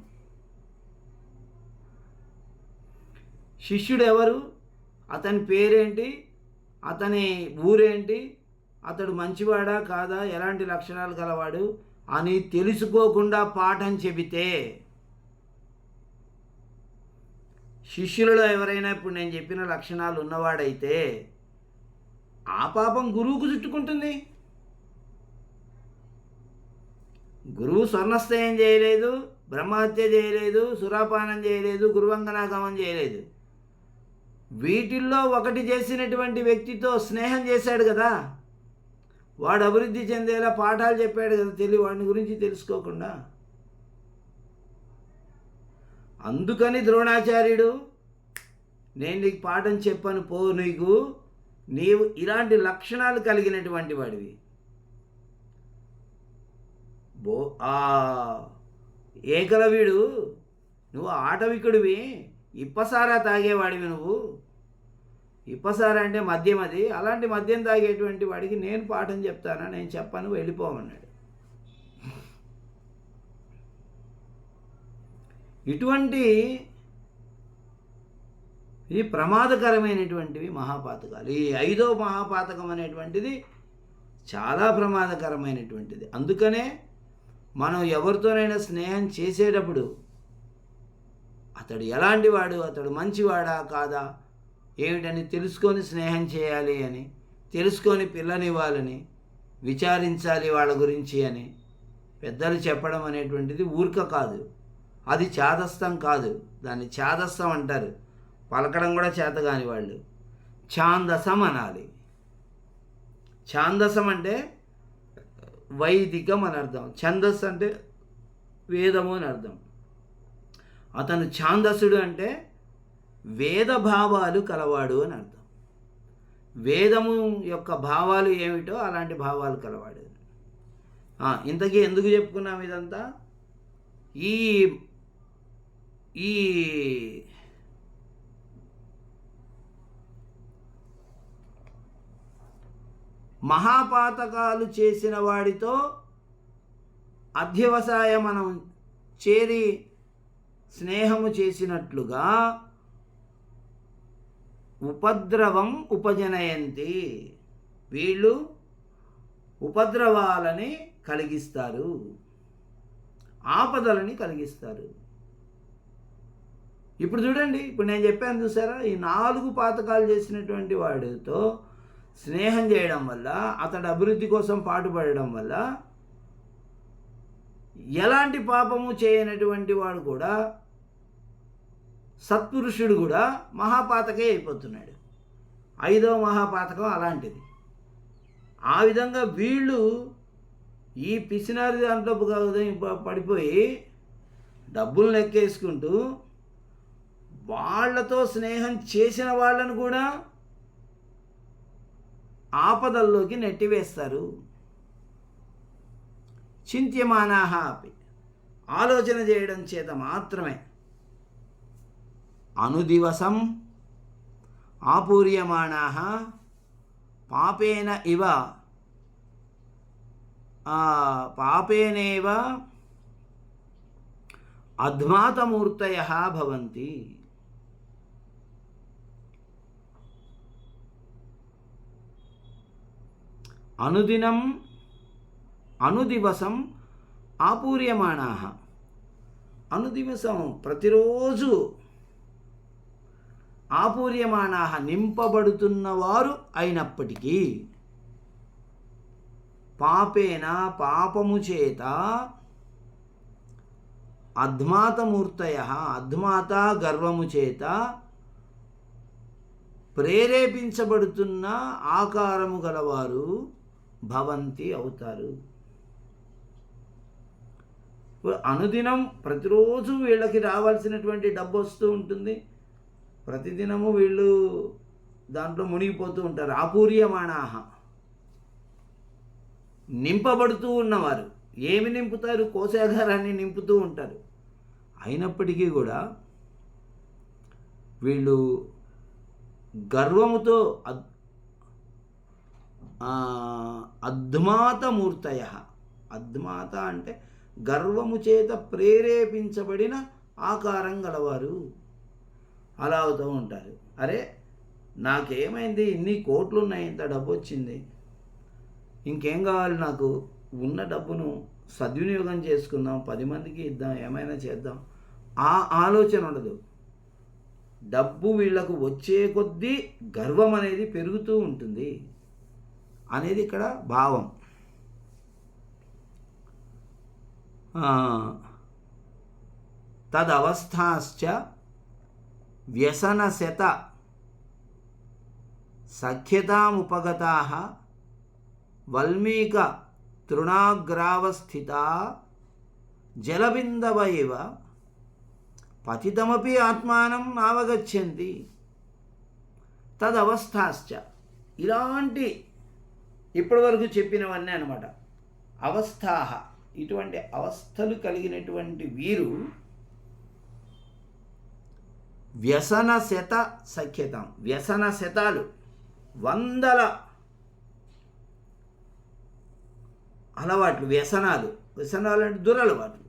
శిష్యుడు ఎవరు, అతని పేరేంటి, అతని ఊరేంటి, అతడు మంచివాడా కాదా, ఎలాంటి లక్షణాలు గలవాడు అని తెలుసుకోకుండా పాఠం చెబితే, శిష్యులలో ఎవరైనా ఇప్పుడు నేను చెప్పిన లక్షణాలు ఉన్నవాడైతే ఆ పాపం గురువుకు చుట్టుకుంటుంది. గురువు స్వర్ణస్థయం చేయలేదు, బ్రహ్మహత్య చేయలేదు, సురాపానం చేయలేదు, గురువంగనాగమం చేయలేదు. వీటిల్లో ఒకటి చేసినటువంటి వ్యక్తితో స్నేహం చేశాడు కదా, వాడు అభివృద్ధి చెందేలా పాఠాలు చెప్పాడు కదా, వాడిని గురించి తెలుసుకోకుండా. అందుకని ద్రోణాచార్యుడు, నేను నీకు పాఠం చెప్పను పో, నీకు నీవు ఇలాంటి లక్షణాలు కలిగినటువంటి వాడివి. ఆ ఏకలవ్యుడు, నువ్వు ఆటవికుడివి, ఇప్పసారా తాగేవాడివి నువ్వు. ఇప్పసారా అంటే మద్యం, అది. అలాంటి మద్యం తాగేటువంటి వాడికి నేను పాఠం చెప్తానా? నేను చెప్పను, వెళ్ళిపోమన్నాడు. ఇటువంటి ఈ ప్రమాదకరమైనటువంటివి మహాపాతకాలు. ఈ 5వ మహాపాతకం అనేటువంటిది చాలా ప్రమాదకరమైనటువంటిది. అందుకనే మనం ఎవరితోనైనా స్నేహం చేసేటప్పుడు అతడు ఎలాంటి వాడు, అతడు మంచివాడా కాదా ఏమిటని తెలుసుకొని స్నేహం చేయాలి అని, తెలుసుకొని పిల్లనివ్వాలని, విచారించాలి వాళ్ళ గురించి అని పెద్దలు చెప్పడం అనేటువంటిది ఊరిక కాదు. అది చాదస్తం కాదు, దాన్ని చాదస్తం అంటారు. పలకడం కూడా చేత కాని వాళ్ళు. ఛాందసం అనాలి. ఛాందసం అంటే వైదికం అని అర్థం. ఛందస్సు అంటే వేదము అని అర్థం. అతను ఛాందసుడు అంటే వేద భావాలు కలవాడు అని అర్థం. వేదము యొక్క భావాలు ఏమిటో అలాంటి భావాలు కలవాడు. ఇంతకీ ఎందుకు చెప్పుకున్నాం ఇదంతా? ఈ ఈ మహాపాతకాలు చేసిన వాడితో అధ్యవసాయ మనం చేరి స్నేహము చేసినట్లుగా ఉపద్రవం ఉపజనయంతి, వీళ్ళు ఉపద్రవాలని కలిగిస్తారు, ఆపదలని కలిగిస్తారు. ఇప్పుడు చూడండి, ఇప్పుడు నేను చెప్పాను చూసారా, ఈ 4 పాతకాలు చేసినటువంటి వాడితో స్నేహం చేయడం వల్ల, అతడు అభివృద్ధి కోసం పాటుపడడం వల్ల ఎలాంటి పాపము చేయనటువంటి వాడు కూడా, సత్పురుషుడు కూడా మహాపాతకే అయిపోతున్నాడు. 5వ మహాపాతకం అలాంటిది. ఆ విధంగా వీళ్ళు ఈ పిసినారి దాంట్లో పడిపోయి డబ్బులు లెక్కేసుకుంటూ వాళ్ళతో స్నేహం చేసిన వాళ్ళను కూడా ఆపదల్లోకి నెట్టివేస్తారు. చింత్యమానాహ అపి, ఆలోచన చేయడం చేత మాత్రమే. అనుదివసం ఆపూర్యమానాహ పాపేనేవ అధ్మాతమూర్తయః భవంతి. అనుదివసం ఆపూర్యమాణాః, అనుదివసం ప్రతిరోజు, ఆపూర్యమాణాః నింపబడుతున్నవారు అయినప్పటికీ, పాపేన పాపము చేత, అధ్మాతమూర్తయః అధ్మాత గర్వము చేత ప్రేరేపించబడుతున్న ఆకారము గలవారు భవంతి అవుతారు. అనుదినం ప్రతిరోజు వీళ్ళకి రావాల్సినటువంటి డబ్బు వస్తూ ఉంటుంది, ప్రతిదినము వీళ్ళు దాంట్లో మునిగిపోతూ ఉంటారు. ఆపూర్యమాణాః, నింపబడుతూ ఉన్నవారు. ఏమి నింపుతారు? కోశాగారాన్ని నింపుతూ ఉంటారు. అయినప్పటికీ కూడా వీళ్ళు గర్వముతో అధ్మాతమూర్తయః, అధ్మాత అంటే గర్వము చేత ప్రేరేపించబడిన ఆకారం గలవారు అలా అవుతూ ఉంటారు. అరే నాకేమైంది, ఇన్ని కోట్లు ఉన్నాయి, ఇంత డబ్బు వచ్చింది, ఇంకేం కావాలి నాకు, ఉన్న డబ్బును సద్వినియోగం చేసుకుందాం, 10 మందికి ఇద్దాం, ఏమైనా చేద్దాం, ఆ ఆలోచన ఉండదు. డబ్బు వీళ్లకు వచ్చే కొద్దీ గర్వం అనేది పెరుగుతూ ఉంటుంది అనేది ఇక్కడ భావం. తదవస్థాశ్చ వ్యసనశత సఖ్యతాముపగతాః వల్మీక తృణాగ్రావస్థితా జలబిందవ ఇవ పతితమపి ఆత్మానం నావగచ్చంతి. తదవస్థాశ్చ, ఇలాంటి ఇప్పటివరకు చెప్పినవన్నీ అనమాట. అవస్థాహ, ఇటువంటి అవస్థలు కలిగినటువంటి వీరు వ్యసన శత సఖ్యతం, వ్యసన శతాలు, వందల అలవాట్లు, వ్యసనాలు అంటే దురలవాట్లు,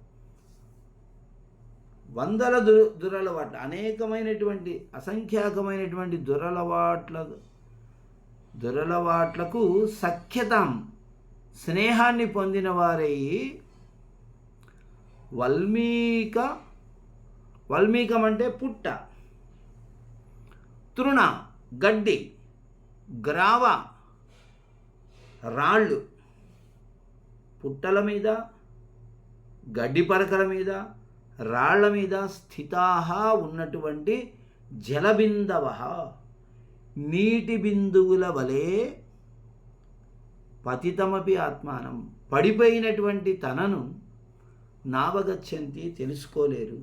వందల దురలవాట్లు, అనేకమైనటువంటి అసంఖ్యాకమైనటువంటి దురలవాట్లకు సఖ్యతం, స్నేహాన్ని పొందిన వారై వల్మీకం అంటే పుట్ట, తృణ గడ్డి, గ్రావ రాళ్ళు, పుట్టల మీద, గడ్డి పరకల మీద, రాళ్ల మీద స్థితాహ ఉన్నటువంటి జలబిందవ, నీటి బిందువుల వలె పతితమపి ఆత్మానం, పడిపోయినటువంటి తనను నావగచ్చంతి, తెలుసుకోలేరు.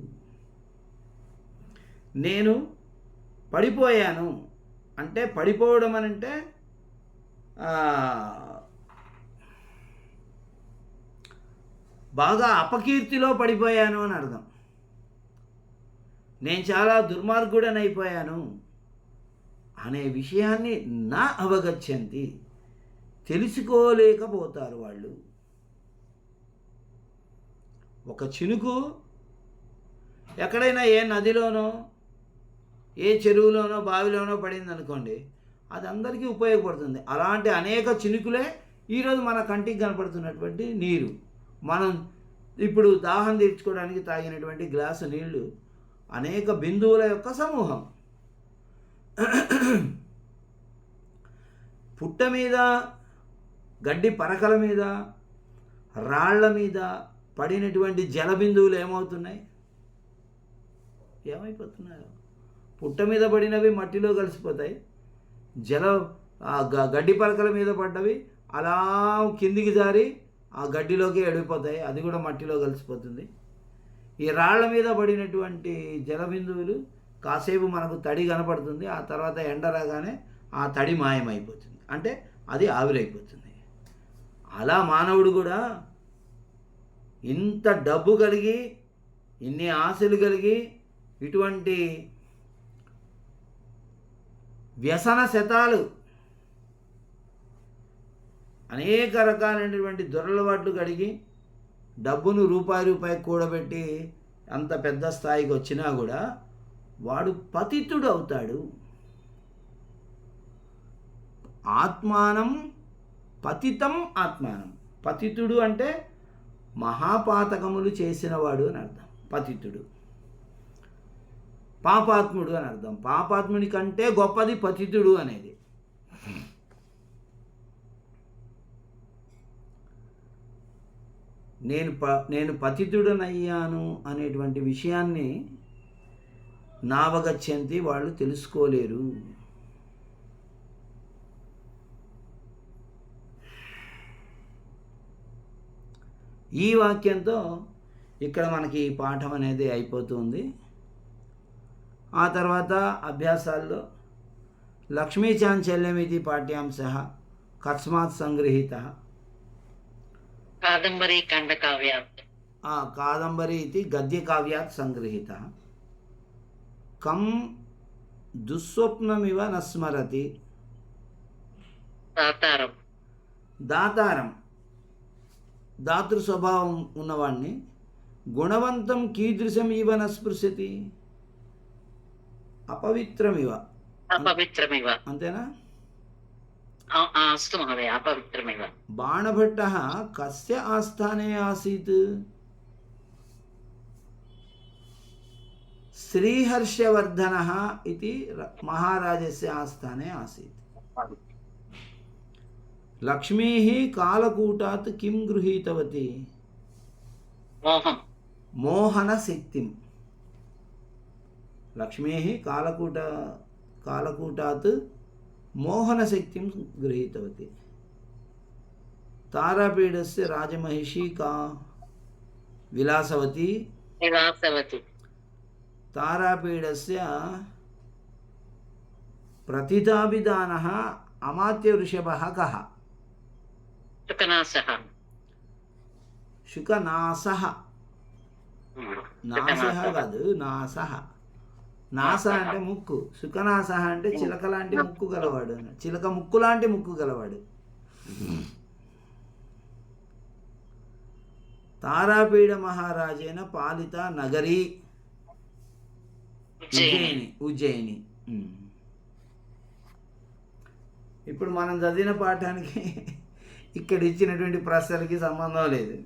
నేను పడిపోయాను అంటే, పడిపోవడం అనంటే బాగా అపకీర్తిలో పడిపోయాను అని అర్థం. నేను చాలా దుర్మార్గుడనైపోయాను అనే విషయాన్ని నా అవగచ్చంతి, తెలుసుకోలేకపోతారు వాళ్ళు. ఒక చినుకు ఎక్కడైనా ఏ నదిలోనో ఏ చెరువులోనో బావిలోనో పడింది అనుకోండి, అది అందరికీ ఉపయోగపడుతుంది. అలాంటి అనేక చినుకులే ఈరోజు మన కంటికి కనపడుతున్నటువంటి నీరు. మనం ఇప్పుడు దాహం తీర్చుకోవడానికి తాగినటువంటి గ్లాసు నీళ్లు అనేక బిందువుల యొక్క సమూహం. పుట్ట మీద, గడ్డి పరకల మీద, రాళ్ల మీద పడినటువంటి జల బిందువులు ఏమైపోతున్నాయి? పుట్ట మీద పడినవి మట్టిలో కలిసిపోతాయి, గడ్డి పరకల మీద పడ్డవి అలా కిందికి జారి ఆ గడ్డిలోకి ఎడిపోతాయి, అది కూడా మట్టిలో కలిసిపోతుంది. ఈ రాళ్ల మీద పడినటువంటి జల బిందువులు కాసేపు మనకు తడి కనపడుతుంది, ఆ తర్వాత ఎండ రాగానే ఆ తడి మాయమైపోతుంది, అంటే అది ఆవిరైపోతుంది. అలా మానవుడు కూడా ఇంత డబ్బు కలిగి, ఇన్ని ఆశలు కలిగి, ఇటువంటి వ్యసన శతాలు, అనేక రకాలైనటువంటి దురలవాట్లు కలిగి, డబ్బును రూపాయి కూడబెట్టి అంత పెద్ద స్థాయికి వచ్చినా కూడా వాడు పతితుడు అవుతాడు. ఆత్మానం పతితం ఆత్మానం. పతితుడు అంటే మహాపాతకములు చేసినవాడు అని అర్థం. పతితుడు పాపాత్ముడు అని అర్థం. పాపాత్ముని కంటే గొప్పది పతితుడు అనేది. నేను పతితుడనయ్యాను అనేటువంటి విషయాన్ని నావగచ్చంతి, వాళ్ళు తెలుసుకోలేరు. ఈ వాక్యంతో ఇక్కడ మనకి ఈ పాఠం అనేది అయిపోతుంది. ఆ తర్వాత అభ్యాసాల్లో లక్ష్మీ చాంచల్యమితి పాఠ్యాంశ కస్మాత్ సంగృహీత. కాదంబరీ ఖండకావ్యాత్. కాదంబరీ ఇది గద్యకావ్యాత్ సంగృహీత. కం దుస్వప్నమివ నస్మరతి. దాతారం దాతృ స్వభావం ఉన్నవాణ్ణి. గుణవంతం కీదృశం ఇవ నస్పృశతి. అపవిత్రమివ. అంతేనా? అస్తు మహోదయ. అపవిత్రమివ. బాణభట్టః కస్య ఆస్థానే ఆసీత్? శ్రీహర్షవర్ధనः इति మహారాజస్య ఆస్థానే ఆసీత్. లక్ష్మీః కాలకూటాత్ కిం గృహీతవతి? మోహనశక్తిం. లక్ష్మీః కాలకూటాత్ మోహనశక్తిం గృహీతవతి. తారాపీఠస్య రాజమహిషీ కా విలాసవతి. తారాపీఠస్య ప్రతితాభిదానः అమాత్య వృషభ కహ. సుఖనాశః. శుకనాసః. నాసః కాదు, నాసః. నాస అంటే ముక్కు, శుకనాసః అంటే చిలక లాంటి ముక్కు గలవాడు, చిలక ముక్కు లాంటి ముక్కు గలవాడు. తారాపీడ మహారాజైన పాలిత నగరి ఉజ్జయిని. ఇప్పుడు మనం చదివిన పాఠానికి ఇక్కడ ఇచ్చినటువంటి ప్రశ్నలకి సంబంధం లేదు.